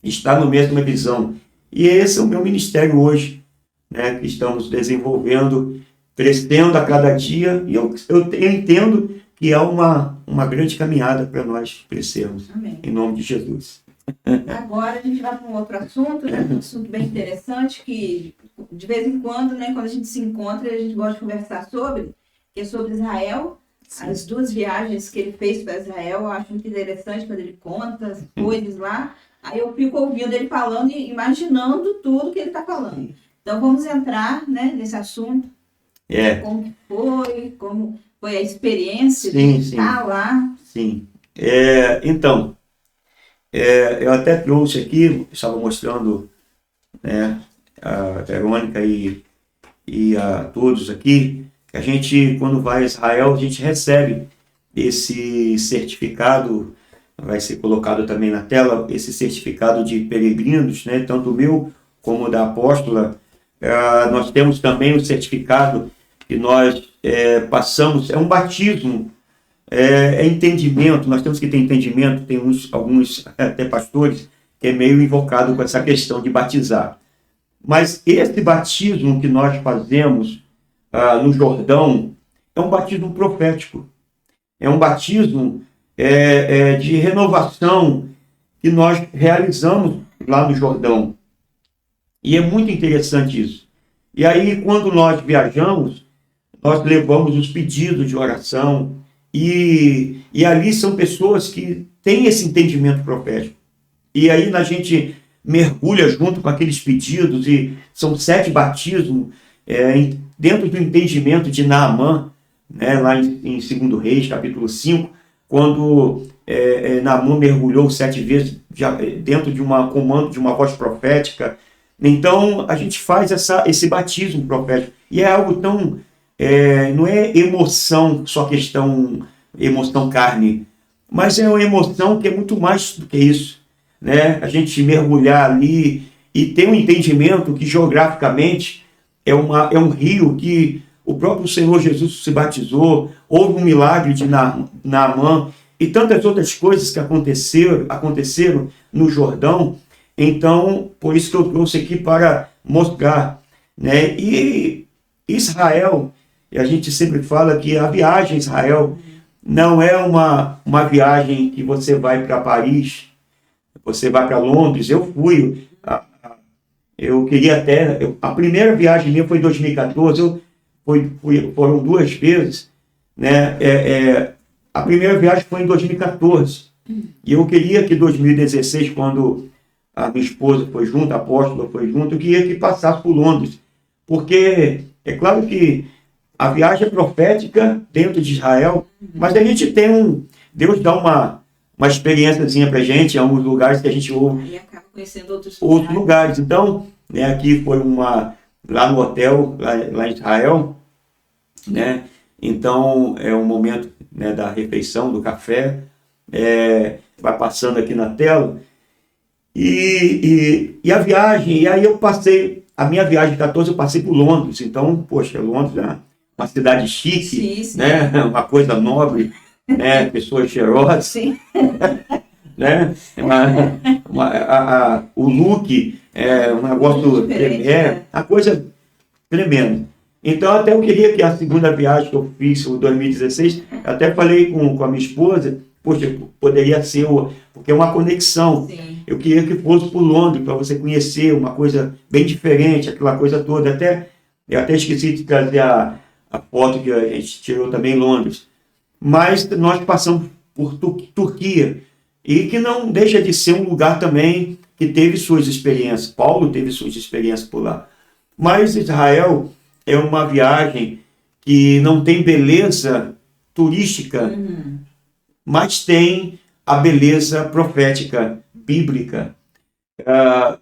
estar na mesma visão. E esse é o meu ministério hoje, né, que estamos desenvolvendo, crescendo a cada dia, e eu entendo que é uma grande caminhada para nós crescermos. Amém. Em nome de Jesus. Agora a gente vai para um outro assunto, né, um assunto bem interessante, que de vez em quando, né, quando a gente se encontra, a gente gosta de conversar sobre, que é sobre Israel. Sim. As 2 viagens que ele fez para Israel, eu acho muito interessante quando ele conta as coisas lá. Aí eu fico ouvindo ele falando e imaginando tudo que ele está falando. Então vamos entrar, né, nesse assunto. Como foi a experiência de estar lá. Sim. Então, eu até trouxe aqui, estava mostrando, né, a Verônica e a todos aqui, que a gente, quando vai a Israel, a gente recebe esse certificado. Vai ser colocado também na tela esse certificado de peregrinos, né? Tanto o meu como o da apóstola. Nós temos também o certificado que nós passamos, é um batismo, é entendimento. Nós temos que ter entendimento. Tem alguns até pastores que é meio invocado com essa questão de batizar. Mas esse batismo que nós fazemos no Jordão é um batismo profético, é um batismo de renovação que nós realizamos lá no Jordão. E é muito interessante isso. E aí, quando nós viajamos, nós levamos os pedidos de oração, e ali são pessoas que têm esse entendimento profético. E aí a gente mergulha junto com aqueles pedidos, e são 7 batismos dentro do entendimento de Naamã, né, lá em 2 Reis, capítulo 5, quando Naamã mergulhou 7 vezes dentro de um comando de uma voz profética. Então a gente faz esse batismo profético, e é algo tão, não é emoção, só questão emoção carne, mas é uma emoção que é muito mais do que isso, né? A gente mergulhar ali e ter um entendimento que geograficamente é um rio que o próprio Senhor Jesus se batizou, houve um milagre de Naamã e tantas outras coisas que aconteceram no Jordão. Então, por isso que eu trouxe aqui para mostrar, né? E Israel, e a gente sempre fala que a viagem a Israel não é uma viagem que você vai para Paris, você vai para Londres. Eu fui, eu queria até, a primeira viagem minha foi em 2014, foram 2 vezes, né? A primeira viagem foi em 2014, e eu queria que 2016, quando a minha esposa foi junto, a apóstola foi junto, eu queria que passasse por Londres, porque é claro que a viagem é profética dentro de Israel, mas a gente tem Deus dá uma experiênciazinha pra gente em alguns lugares que a gente ouve Aí acaba conhecendo outros outros lugares. lugares. Então, né, aqui foi lá no hotel, lá em Israel, né? Então, é um momento, né, da refeição, do café, vai passando aqui na tela, e a viagem, e aí a minha viagem de 14 eu passei por Londres, então, poxa, Londres é uma cidade chique, Sim, sim. né? Uma coisa nobre, né? Pessoas cheirosas, Sim. né? O look é um negócio Diferente, a coisa tremenda. Então, até eu queria que a segunda viagem que eu fiz, em 2016, eu até falei com a minha esposa, poxa, poderia ser, porque é uma conexão. Sim. Eu queria que fosse por Londres, para você conhecer uma coisa bem diferente, aquela coisa toda. Eu até esqueci de trazer a foto que a gente tirou também em Londres. Mas nós passamos por Turquia, e que não deixa de ser um lugar também que teve suas experiências. Paulo teve suas experiências por lá. Mas Israel é uma viagem que não tem beleza turística, mas tem a beleza profética, bíblica.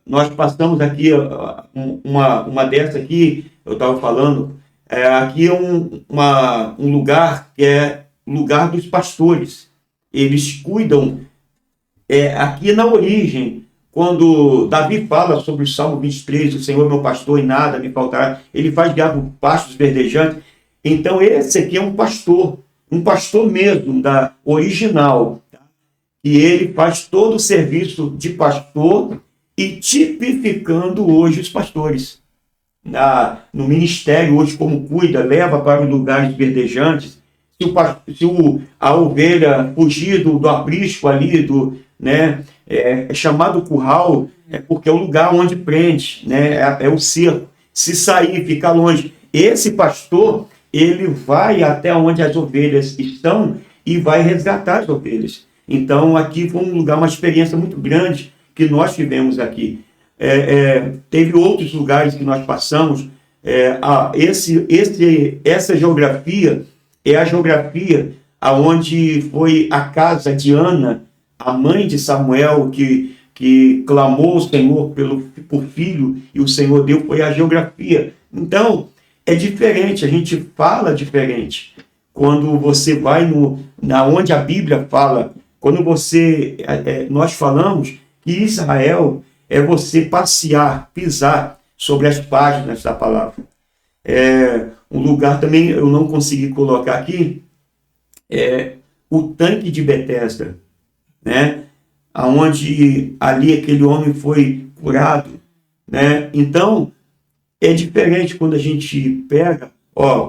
Nós passamos aqui, uma dessa aqui, eu estava falando, aqui é um lugar que é o lugar dos pastores. Eles cuidam, aqui na origem, quando Davi fala sobre o Salmo 23, o Senhor é meu pastor e nada me faltará, ele faz guiar por pastos verdejantes. Então esse aqui é um pastor mesmo, da original, tá? E ele faz todo o serviço de pastor e tipificando hoje os pastores. No ministério hoje, como cuida, leva para os lugares verdejantes. Se a ovelha fugir do aprisco ali, né, é chamado curral, porque é o lugar onde prende, né, é o cerco. Se sair, ficar longe. Esse pastor, ele vai até onde as ovelhas estão e vai resgatar as ovelhas. Então, aqui foi um lugar, uma experiência muito grande que nós tivemos aqui. Teve outros lugares que nós passamos. Essa geografia é a geografia aonde foi a casa de Ana, a mãe de Samuel, que clamou ao Senhor por filho, e o Senhor deu, foi a geografia. Então, é diferente, a gente fala diferente. Quando você vai onde a Bíblia fala, quando nós falamos que Israel é você passear, pisar sobre as páginas da palavra. Um lugar também, eu não consegui colocar aqui, o tanque de Betesda, né? Onde ali aquele homem foi curado, né? Então, é diferente quando a gente pega,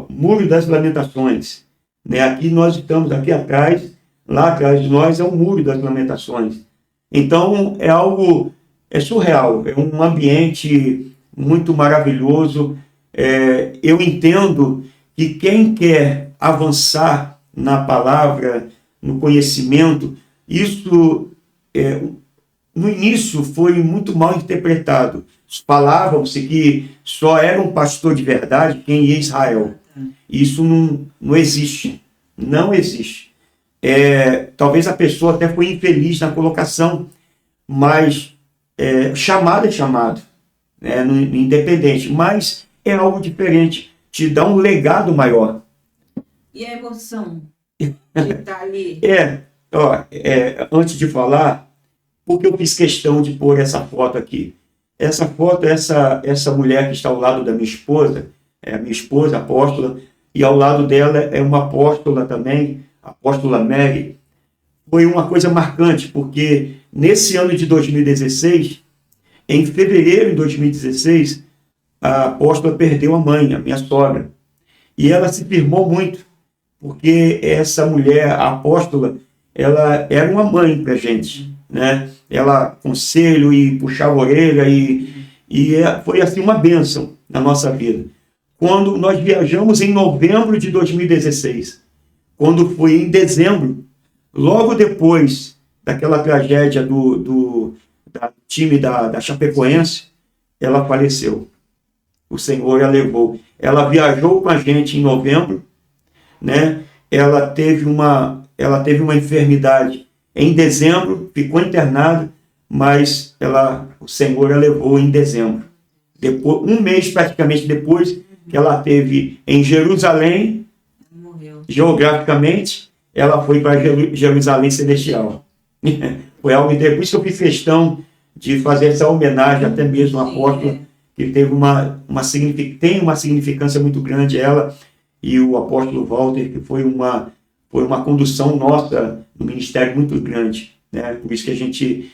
Muro das Lamentações, né? Aqui nós estamos, aqui atrás, lá atrás de nós é o Muro das Lamentações. Então, é surreal, é um ambiente muito maravilhoso. Eu entendo que quem quer avançar na palavra, no conhecimento, isso no início foi muito mal interpretado. Falavam-se que só era um pastor de verdade quem ia a Israel. Isso não existe. Não existe. Talvez a pessoa até foi infeliz na colocação, mas chamado é chamado, né, independente, mas é algo diferente, te dá um legado maior. E a emoção de estar ali? Antes de falar, porque eu fiz questão de pôr essa foto aqui. Essa foto, essa mulher que está ao lado da minha esposa, é a minha esposa, a apóstola, e ao lado dela é uma apóstola também, a apóstola Mary. Foi uma coisa marcante, porque nesse ano de 2016, em fevereiro de 2016, a apóstola perdeu a mãe, a minha sogra. E ela se firmou muito, porque essa mulher, a apóstola, ela era uma mãe para a gente, né? Ela conselho e puxava a orelha, e foi assim uma bênção na nossa vida. Quando nós viajamos em novembro de 2016, quando foi em dezembro, logo depois daquela tragédia do time da Chapecoense, ela faleceu. o Senhor a levou. Ela viajou com a gente em novembro, né? Ela teve uma enfermidade em dezembro, ficou internada, mas o Senhor a levou em dezembro. Depois, um mês praticamente depois que ela teve em Jerusalém, Morreu. Geograficamente, ela foi para Jerusalém Celestial. Foi algo interessante. Por isso que eu fiz questão de fazer essa homenagem, até mesmo ao apóstolo, que teve tem uma significância muito grande, ela e o apóstolo Walter, que foi uma condução nossa no ministério muito grande, né? Por isso que a gente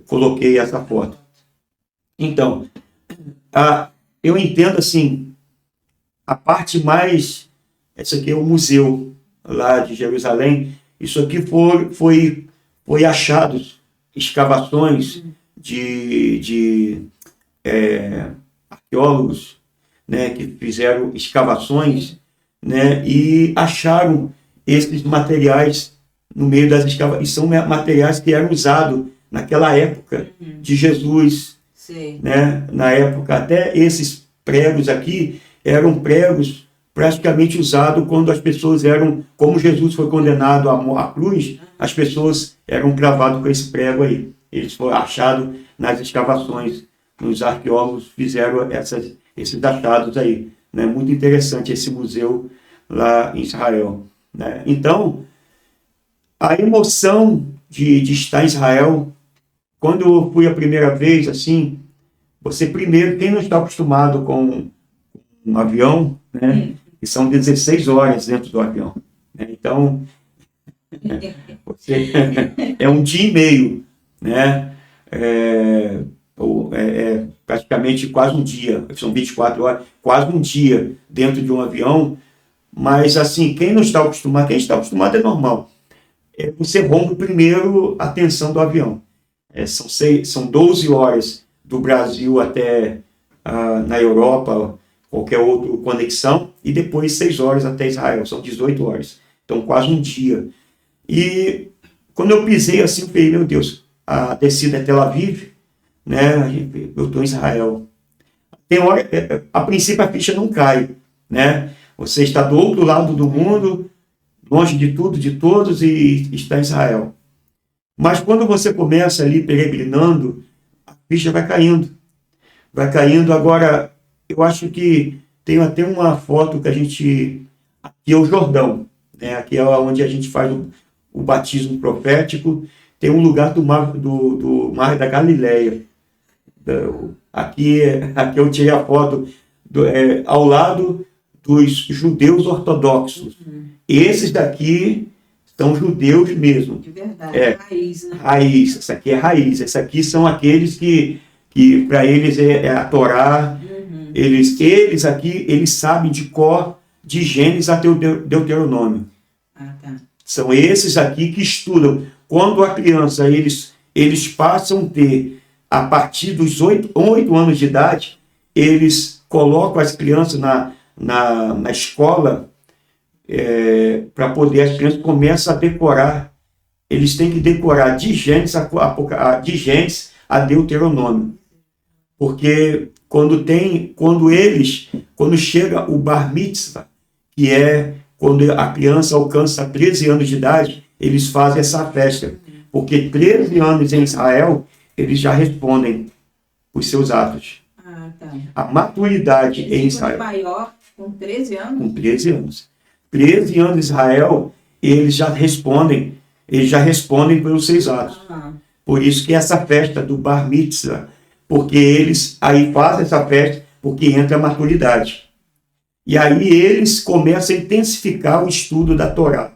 coloquei essa foto. Então, eu entendo assim, a parte mais, essa aqui é o museu lá de Jerusalém, isso aqui foi achados, escavações de arqueólogos, né, que fizeram escavações, né, e acharam esses materiais no meio das escavações, e são materiais que eram usados naquela época de Jesus, né, na época, até esses pregos aqui eram pregos praticamente usados quando as pessoas como Jesus foi condenado à cruz, as pessoas eram cravadas com esse prego aí. Eles foram achados nas escavações, os arqueólogos fizeram esses achados aí, né? Muito interessante esse museu lá em Israel, né? Então, a emoção de estar em Israel, quando eu fui a primeira vez, assim, você primeiro, quem não está acostumado com um avião, né? Que são 16 horas dentro do avião, né? Então, é um dia e meio, né? Praticamente quase um dia, são 24 horas, quase um dia dentro de um avião, mas assim, quem está acostumado é normal. Você rompe primeiro a tensão do avião. São 12 horas do Brasil até na Europa, qualquer outra conexão, e depois 6 horas até Israel, são 18 horas. Então, quase um dia. E quando eu pisei assim, eu falei, meu Deus, a descida é Tel Aviv, né? Eu estou em Israel. Tem hora, a princípio a ficha não cai, né? Você está do outro lado do mundo, longe de tudo, de todos, e está em Israel. Mas quando você começa ali peregrinando, a ficha vai caindo. Vai caindo. Agora, eu acho que tem até uma foto que aqui é o Jordão, né? Aqui é onde a gente faz o batismo profético. Tem um lugar do Mar da Galileia. Aqui eu tirei a foto ao lado dos judeus ortodoxos. Esses daqui são judeus mesmo. De verdade, raiz, né? Raiz, essa aqui é raiz. Essa aqui são aqueles que para eles é a Torá. Eles aqui, eles sabem de cor, de Gênesis até o Deuteronômio. Tá. São esses aqui que estudam. Quando a criança, eles passam a ter, a partir dos 8 anos de idade, eles colocam as crianças na escola para poder, as crianças começam a decorar. Eles têm que decorar de Gênesis a Deuteronômio. Porque quando chega o Bar Mitzvah, que é quando a criança alcança 13 anos de idade, eles fazem essa festa. Porque 13 anos em Israel, eles já respondem os seus atos. Tá. A maturidade em Israel. Maior, com 13 anos? Com 13 anos. 13 anos em Israel, eles já respondem pelos seus atos. Por isso que essa festa do Bar Mitzvah, porque eles aí fazem essa festa, porque entra a maturidade. E aí eles começam a intensificar o estudo da Torá.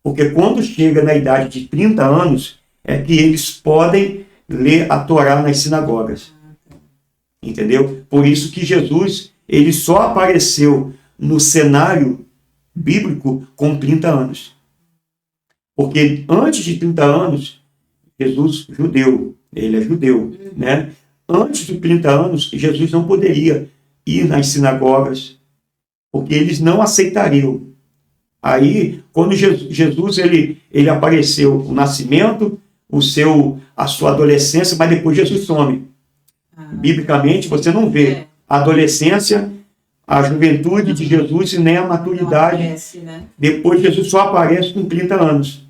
Porque quando chega na idade de 30 anos, é que eles podem ler a Torá nas sinagogas. Entendeu? Por isso que Jesus, ele só apareceu no cenário bíblico com 30 anos. Porque antes de 30 anos, Jesus, judeu, ele é judeu, né? Antes de 30 anos, Jesus não poderia ir nas sinagogas, porque eles não aceitariam. Aí, quando Jesus ele apareceu, o nascimento, a sua adolescência, mas depois Jesus some. Biblicamente, você não vê a adolescência, a juventude de Jesus e nem a maturidade. Aparece, né? Depois Jesus só aparece com 30 anos.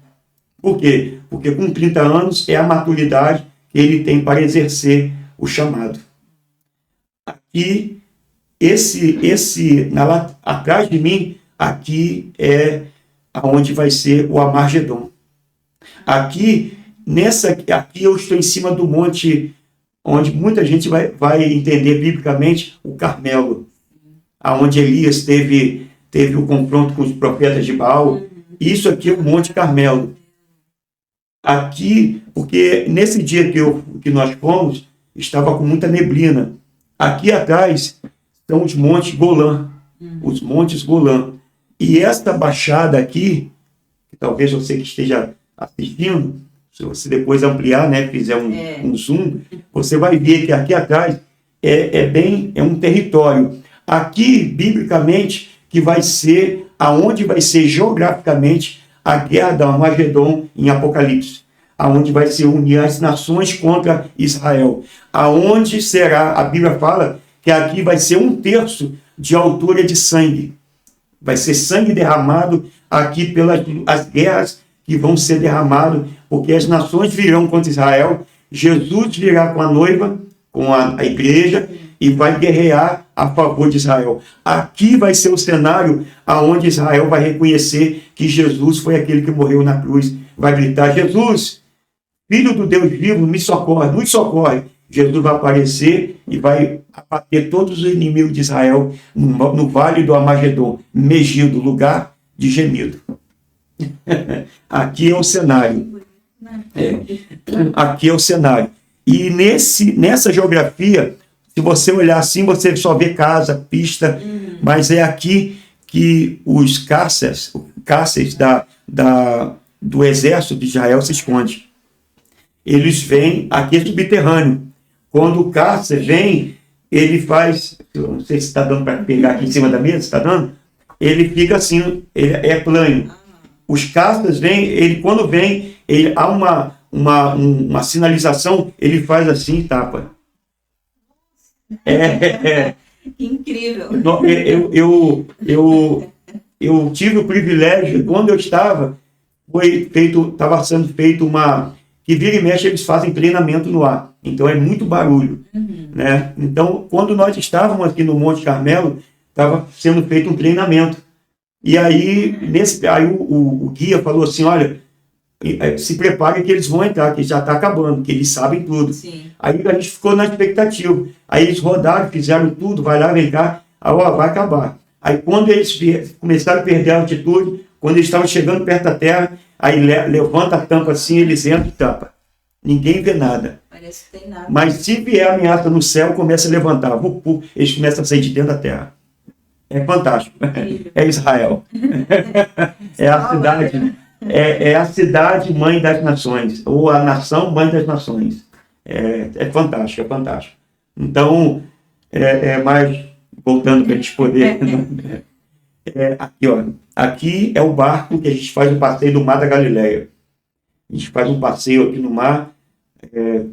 Por quê? Porque com 30 anos é a maturidade que ele tem para exercer o chamado. Aqui, atrás de mim, aqui é aonde vai ser o Armagedon. Aqui eu estou em cima do monte onde muita gente vai entender biblicamente o Carmelo, aonde Elias teve o confronto com os profetas de Baal. Isso aqui é o Monte Carmelo. Aqui, porque nesse dia que nós fomos, estava com muita neblina. Aqui atrás estão os montes Golã, os montes Golã. E esta baixada aqui, que talvez você que esteja assistindo, se você depois ampliar, né, fizer um zoom, você vai ver que aqui atrás é um território. Aqui, biblicamente, que vai ser aonde vai ser geograficamente a guerra da Armagedon em Apocalipse, aonde vai se unir as nações contra Israel, aonde será, a Bíblia fala que aqui vai ser 1/3 de altura de sangue, vai ser sangue derramado aqui pelas as guerras que vão ser derramadas, porque as nações virão contra Israel, Jesus virá com a noiva, com a igreja, e vai guerrear a favor de Israel. Aqui vai ser o cenário aonde Israel vai reconhecer que Jesus foi aquele que morreu na cruz. Vai gritar: Jesus, Filho do Deus vivo, me socorre, nos socorre. Jesus vai aparecer e vai abater todos os inimigos de Israel no vale do Armagedon, Megido, lugar de gemido. Aqui é o cenário. Aqui é o cenário. E nessa geografia, se você olhar assim, você só vê casa, pista, mas é aqui que os caças do exército de Israel se escondem. Eles vêm, aqui é subterrâneo. Quando o caça vem, ele faz, eu não sei se está dando para pegar aqui em cima da mesa, está dando? Ele fica assim, ele é plano. Os caças vêm, quando vem, há uma sinalização, ele faz assim e tapa. Incrível. Eu tive o privilégio, quando eu estava sendo feito que vira e mexe eles fazem treinamento no ar, então é muito barulho, né? Então, quando nós estávamos aqui no Monte Carmelo, estava sendo feito um treinamento, e aí o guia falou assim: olha, se prepare que eles vão entrar, que já está acabando, que eles sabem tudo. Sim. Aí a gente ficou na expectativa. Aí eles rodaram, fizeram tudo, vai lá, vem cá, vai acabar. Aí quando eles começaram a perder a altitude, quando eles estavam chegando perto da terra, aí levanta a tampa assim, eles entram e tampa. Ninguém vê nada. Parece que tem nada. Mas se vier ameaça no céu, começa a levantar. Eles começam a sair de dentro da terra. É fantástico. É Israel. É a cidade. É a cidade mãe das nações, ou a nação mãe das nações. É fantástico, é fantástico. Então, mais voltando para a gente poder. Aqui, ó. Aqui é o barco que a gente faz o passeio do Mar da Galileia. A gente faz um passeio aqui no mar,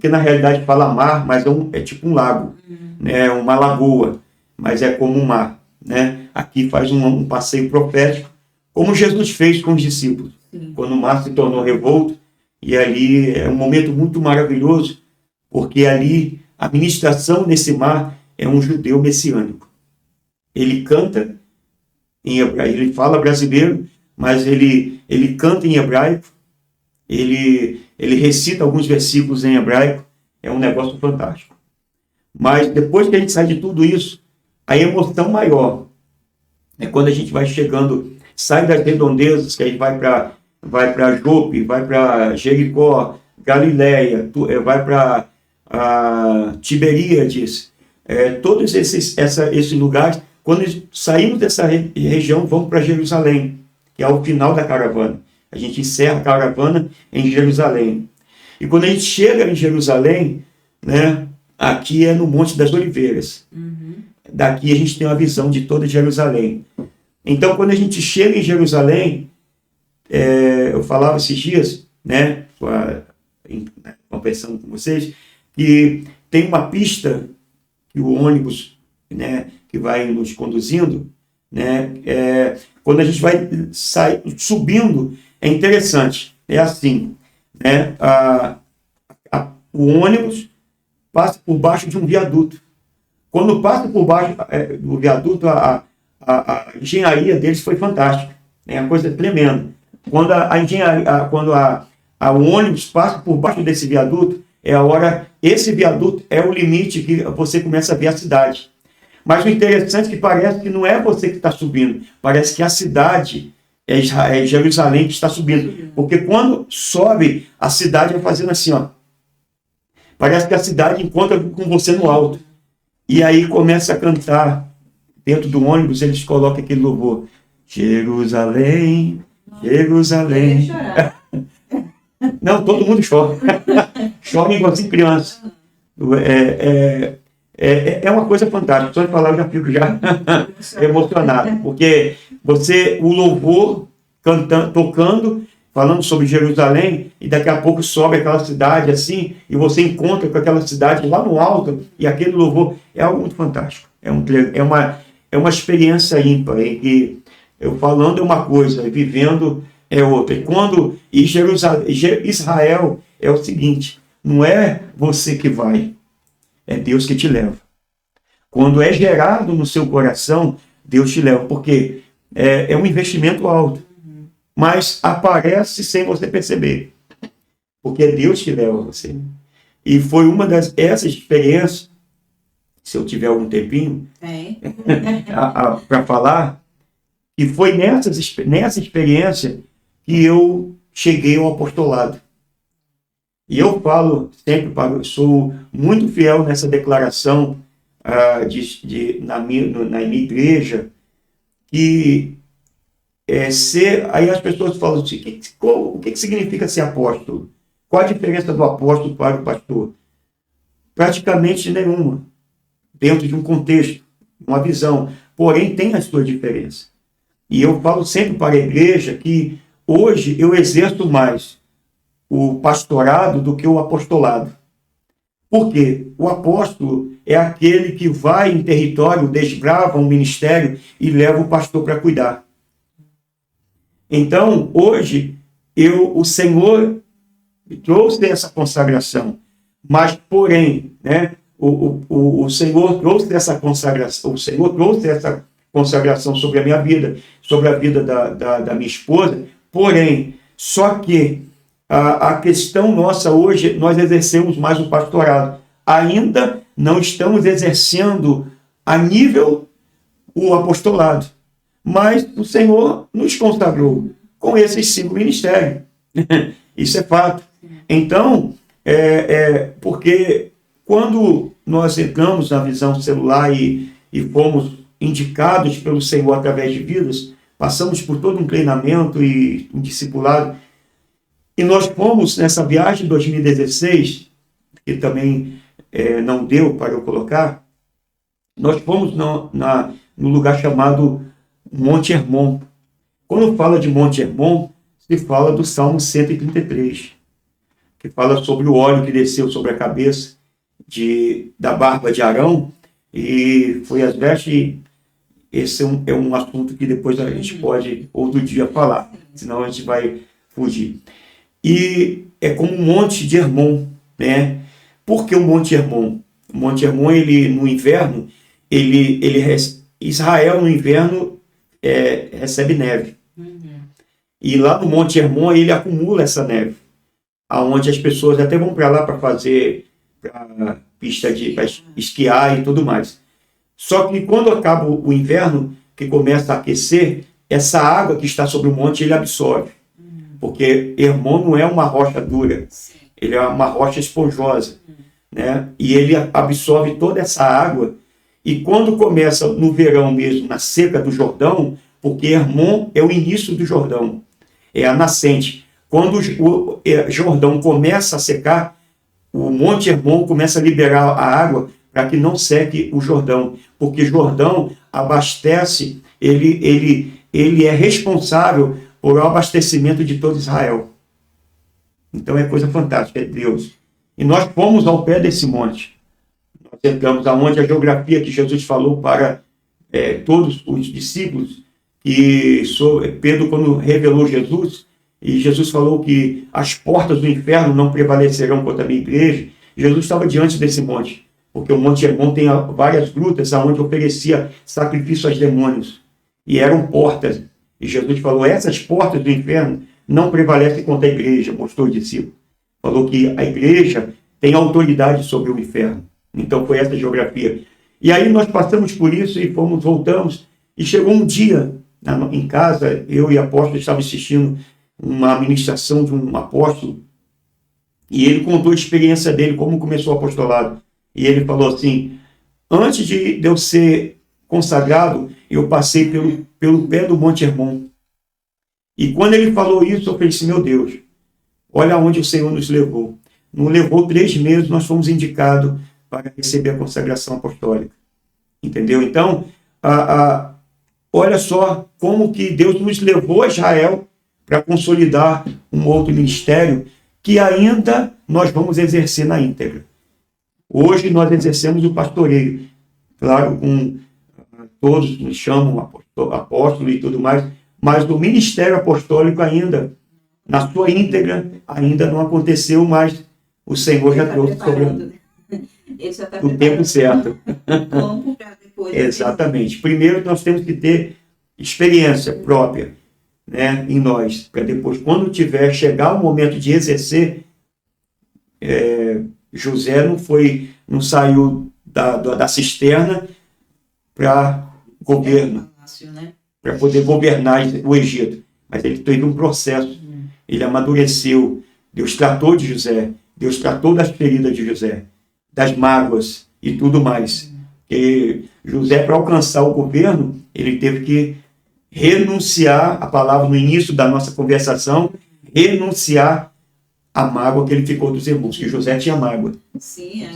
que na realidade fala mar, mas é tipo um lago, né? Uma lagoa, mas é como um mar, né? Aqui faz um passeio profético, como Jesus fez com os discípulos. Quando o mar se tornou revolto, e ali é um momento muito maravilhoso, porque ali a ministração nesse mar é um judeu messiânico. Ele canta em hebraico, ele fala brasileiro, mas ele canta em hebraico, ele recita alguns versículos em hebraico, é um negócio fantástico. Mas depois que a gente sai de tudo isso, a emoção maior é quando a gente vai chegando, sai das redondezas, que a gente vai para Jope, vai para Jericó, Galileia, vai para Tiberíades, todos esses lugares. Quando saímos dessa região, vamos para Jerusalém, que é o final da caravana. A gente encerra a caravana em Jerusalém. E quando a gente chega em Jerusalém, né, aqui é no Monte das Oliveiras. Daqui a gente tem uma visão de toda Jerusalém. Então, quando a gente chega em Jerusalém, eu falava esses dias, né, conversando com vocês, que tem uma pista que o ônibus né, que vai nos conduzindo, né, quando a gente vai subindo, é interessante, é assim, né, o ônibus passa por baixo de um viaduto. Quando passa por baixo do viaduto, a engenharia deles foi fantástica, é uma coisa tremenda. Quando o ônibus passa por baixo desse viaduto, esse viaduto é o limite que você começa a ver a cidade. Mas o interessante é que parece que não é você que está subindo, parece que a cidade é Jerusalém que está subindo. Porque quando sobe, a cidade vai fazendo assim, ó. Parece que a cidade encontra com você no alto. E aí começa a cantar. Dentro do ônibus, eles colocam aquele louvor. Jerusalém, Jerusalém. Não, todo mundo chora. Chora igualzinho criança. É uma coisa fantástica. Só de falar eu já fico emocionado. Porque o louvor cantando, tocando, falando sobre Jerusalém, e daqui a pouco sobe aquela cidade assim, e você encontra com aquela cidade lá no alto, e aquele louvor é algo muito fantástico. É uma experiência ímpar, em que eu falando é uma coisa, vivendo é outra. E Israel é o seguinte, não é você que vai, é Deus que te leva. Quando é gerado no seu coração, Deus te leva, porque é um investimento alto, mas aparece sem você perceber, porque é Deus que leva você. E foi uma dessas experiências, se eu tiver algum tempinho para falar, que foi nessa experiência que eu cheguei ao apostolado. E eu falo sempre, sou muito fiel nessa declaração na minha igreja, que aí as pessoas falam assim, o que significa ser apóstolo? Qual a diferença do apóstolo para o pastor? Praticamente nenhuma, dentro de um contexto, uma visão, porém tem a sua diferença. E eu falo sempre para a igreja que hoje eu exerço mais o pastorado do que o apostolado. Por quê? O apóstolo é aquele que vai em território, desbrava um ministério e leva o pastor para cuidar. Então, hoje, o Senhor me trouxe essa consagração, mas, porém, né, o Senhor trouxe essa consagração, sobre a minha vida, sobre a vida da minha esposa, porém, só que a questão nossa hoje, nós exercemos mais o pastorado. Ainda não estamos exercendo a nível o apostolado. Mas o Senhor nos consagrou com esses 5 ministérios. Isso é fato. Então, porque quando nós entramos na visão celular e fomos indicados pelo Senhor através de vidas, passamos por todo um treinamento e um discipulado, e nós fomos nessa viagem de 2016, que também não deu para eu colocar, nós fomos no lugar chamado Monte Hermon. Quando fala de Monte Hermon, se fala do Salmo 133, que fala sobre o óleo que desceu sobre a cabeça da barba de Arão, e foi as vestes. Esse é um assunto que depois a gente pode outro dia falar, senão a gente vai fugir. E é como um monte de Hermon, né? Por que o Monte Hermon? O Monte Hermon, no inverno, Israel no inverno recebe neve. E lá no Monte Hermon ele acumula essa neve, aonde as pessoas até vão para lá para fazer pista para esquiar e tudo mais. Só que quando acaba o inverno, que começa a aquecer, essa água que está sobre o monte ele absorve. Porque Hermon não é uma rocha dura, ele é uma rocha esponjosa, né? E ele absorve toda essa água. E quando começa no verão mesmo, na seca do Jordão, porque Hermon é o início do Jordão, é a nascente. Quando o Jordão começa a secar, o Monte Hermon começa a liberar a água para que não seque o Jordão, porque Jordão abastece, ele é responsável por o abastecimento de todo Israel. Então é coisa fantástica, é Deus. E nós fomos ao pé desse monte. Nós entramos aonde a geografia que Jesus falou para todos os discípulos, e Pedro, quando revelou Jesus, e Jesus falou que as portas do inferno não prevalecerão contra a minha igreja, Jesus estava diante desse monte, porque o Monte Hermon tem várias grutas onde oferecia sacrifício aos demônios, e eram portas, e Jesus falou, essas portas do inferno não prevalecem contra a igreja, mostrou o discípulo. Falou que a igreja tem autoridade sobre o inferno. Então foi essa geografia. E aí nós passamos por isso e voltamos, e chegou um dia, em casa, eu e o apóstolo estávamos assistindo uma ministração de um apóstolo, e ele contou a experiência dele, como começou o apostolado. E ele falou assim, antes de eu ser consagrado, eu passei pelo pé do Monte Hermon. E quando ele falou isso, eu pensei, meu Deus, olha onde o Senhor nos levou. Não levou 3 meses, nós fomos indicados para receber a consagração apostólica. Entendeu? Então, olha só como que Deus nos levou a Israel para consolidar um outro ministério que ainda nós vamos exercer na íntegra. Hoje nós exercemos o pastoreio. Claro, todos nos chamam apóstolo e tudo mais, mas o ministério apostólico ainda, na sua íntegra, ainda não aconteceu, mas o Senhor já trouxe sobre o tempo certo. Exatamente. Primeiro nós temos que ter experiência própria, né, em nós, para depois, quando chegar o momento de exercer, José não saiu da cisterna para governo, para poder governar o Egito, mas ele teve um processo, ele amadureceu, Deus tratou de José, Deus tratou das feridas de José, das mágoas e tudo mais. E José, para alcançar o governo, ele teve que renunciar, a palavra no início da nossa conversação, renunciar a mágoa que ele ficou dos irmãos, que José tinha mágoa. Sim,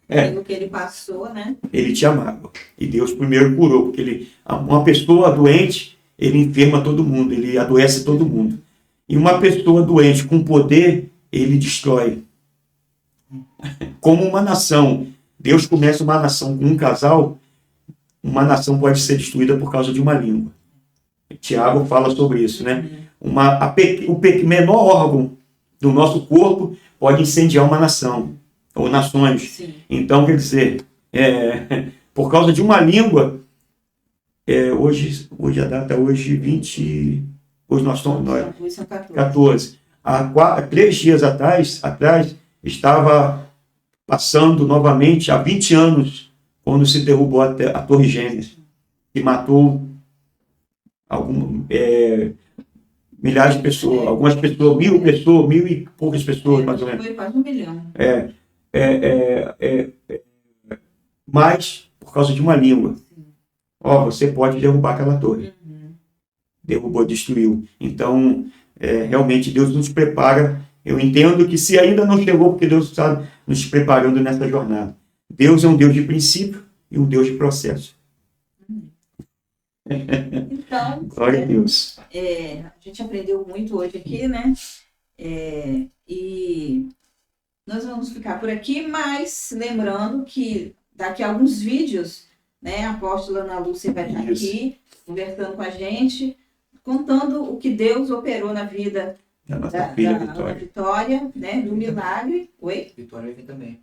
pelo que ele passou, né? Ele tinha mágoa. E Deus primeiro curou, porque uma pessoa doente, ele enferma todo mundo, ele adoece todo mundo. E uma pessoa doente com poder, ele destrói. Como uma nação, Deus começa uma nação com um casal, uma nação pode ser destruída por causa de uma língua. Tiago fala sobre isso, né? O menor órgão do nosso corpo pode incendiar uma nação, ou nações. Sim. Então, quer dizer, por causa de uma língua, hoje a data, hoje 20... Hoje nós estamos... 14. Há 3 dias atrás, estava passando novamente, há 20 anos, quando se derrubou a Torre Gêmeas, que matou milhares de pessoas, algumas pessoas, 1.000 pessoas, 1.000 e poucas pessoas, mais ou menos. Foi quase 1 milhão. Mas, por causa de uma língua. Você pode derrubar aquela torre. Derrubou, destruiu. Então, realmente, Deus nos prepara. Eu entendo que se ainda não chegou, porque Deus está nos preparando nessa jornada. Deus é um Deus de princípio e um Deus de processo. Então, glória a Deus. A gente aprendeu muito hoje aqui, né? E nós vamos ficar por aqui, mas lembrando que daqui a alguns vídeos, né, a apóstola Ana Lúcia vai estar aqui, conversando com a gente, contando o que Deus operou na vida da nossa filha Vitória, né, do milagre. Oi? Vitória vai vir também.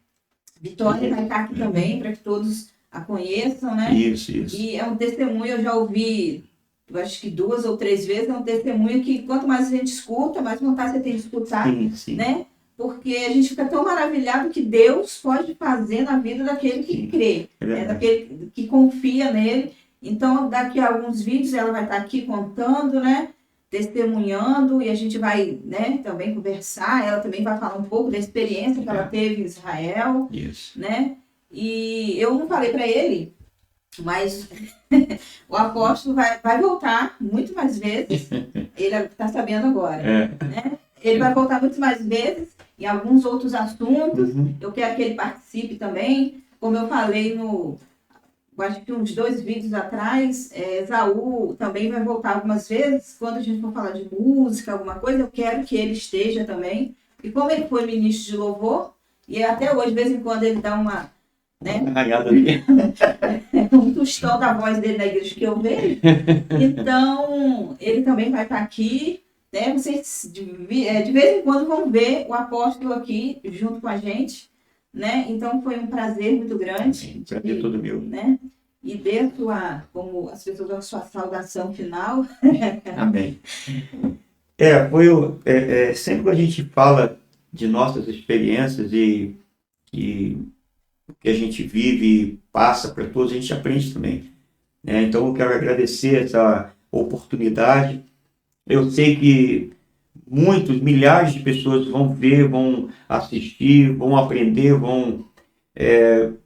Vitória vai estar aqui também, para que todos a conheçam, né? Isso. E é um testemunho, eu já ouvi, eu acho que 2 ou 3 vezes, é um testemunho que quanto mais a gente escuta, mais vontade você tem de escutar, sim. né? Porque a gente fica tão maravilhado que Deus pode fazer na vida daquele que crê, daquele que confia nele. Então, daqui a alguns vídeos ela vai estar aqui contando, né? Testemunhando, e a gente vai, né, também conversar. Ela também vai falar um pouco da experiência que ela teve em Israel, né? E eu não falei para ele, mas o apóstolo vai voltar muito mais vezes. Ele está sabendo agora, né? Ele vai voltar muito mais vezes em alguns outros assuntos. Eu quero que ele participe também. Como eu falei acho que uns 2 vídeos atrás, Esaú também vai voltar algumas vezes. Quando a gente for falar de música, alguma coisa, eu quero que ele esteja também. E como ele foi ministro de louvor, e até hoje, de vez em quando, ele dá né? Arranhada ali. Um tostão da voz dele na igreja que eu vejo. Então, ele também vai estar aqui, né? Vocês de vez em quando vão ver o apóstolo aqui junto com a gente, né? Então, foi um prazer muito grande. Prazer todo meu. Né? E dê como as pessoas dão a sua saudação final. Amém. Sempre que a gente fala de nossas experiências e o que a gente vive e passa para todos, a gente aprende também, né? Então eu quero agradecer essa oportunidade. Eu sei que milhares de pessoas vão ver, vão assistir, vão aprender,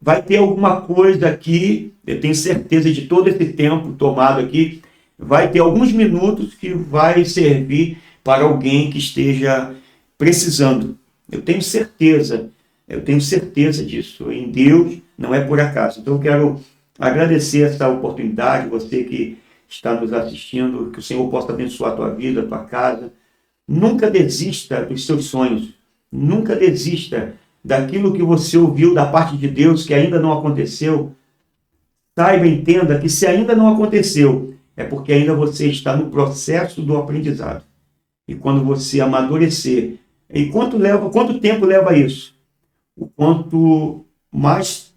vai ter alguma coisa aqui, eu tenho certeza de todo esse tempo tomado aqui, vai ter alguns minutos que vai servir para alguém que esteja precisando. Eu tenho certeza disso. Em Deus não é por acaso. Então eu quero agradecer essa oportunidade, você que está nos assistindo, que o Senhor possa abençoar a tua vida, a tua casa. Nunca desista dos seus sonhos. Nunca desista daquilo que você ouviu da parte de Deus que ainda não aconteceu. Saiba, entenda que se ainda não aconteceu, é porque ainda você está no processo do aprendizado. E quando você amadurecer, quanto tempo leva isso? O quanto mais,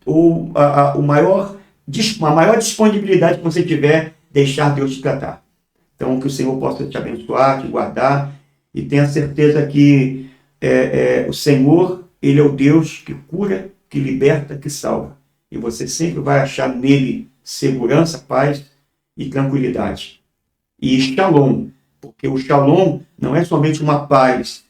a maior disponibilidade que você tiver, deixar Deus te tratar. Então, que o Senhor possa te abençoar, te guardar, e tenha certeza que o Senhor, Ele é o Deus que cura, que liberta, que salva. E você sempre vai achar nele segurança, paz e tranquilidade. E shalom, porque o shalom não é somente uma paz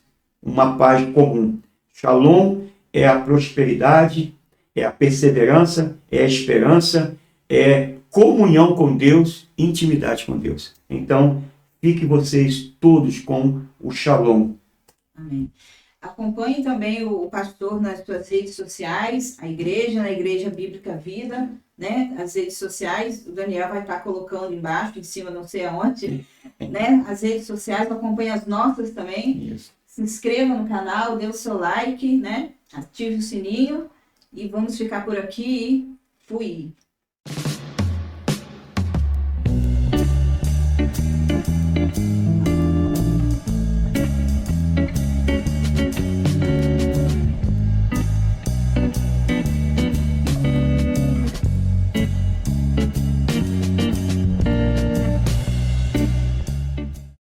comum. Shalom é a prosperidade, é a perseverança, é a esperança, é comunhão com Deus, intimidade com Deus. Então, fiquem vocês todos com o shalom. Amém. Acompanhe também o pastor nas suas redes sociais, na Igreja Bíblica Vida, né? As redes sociais, o Daniel vai estar colocando embaixo, em cima, não sei aonde, né? As redes sociais, acompanhe as nossas também. Isso. Se inscreva no canal, dê o seu like, né? Ative o sininho e vamos ficar por aqui. Fui!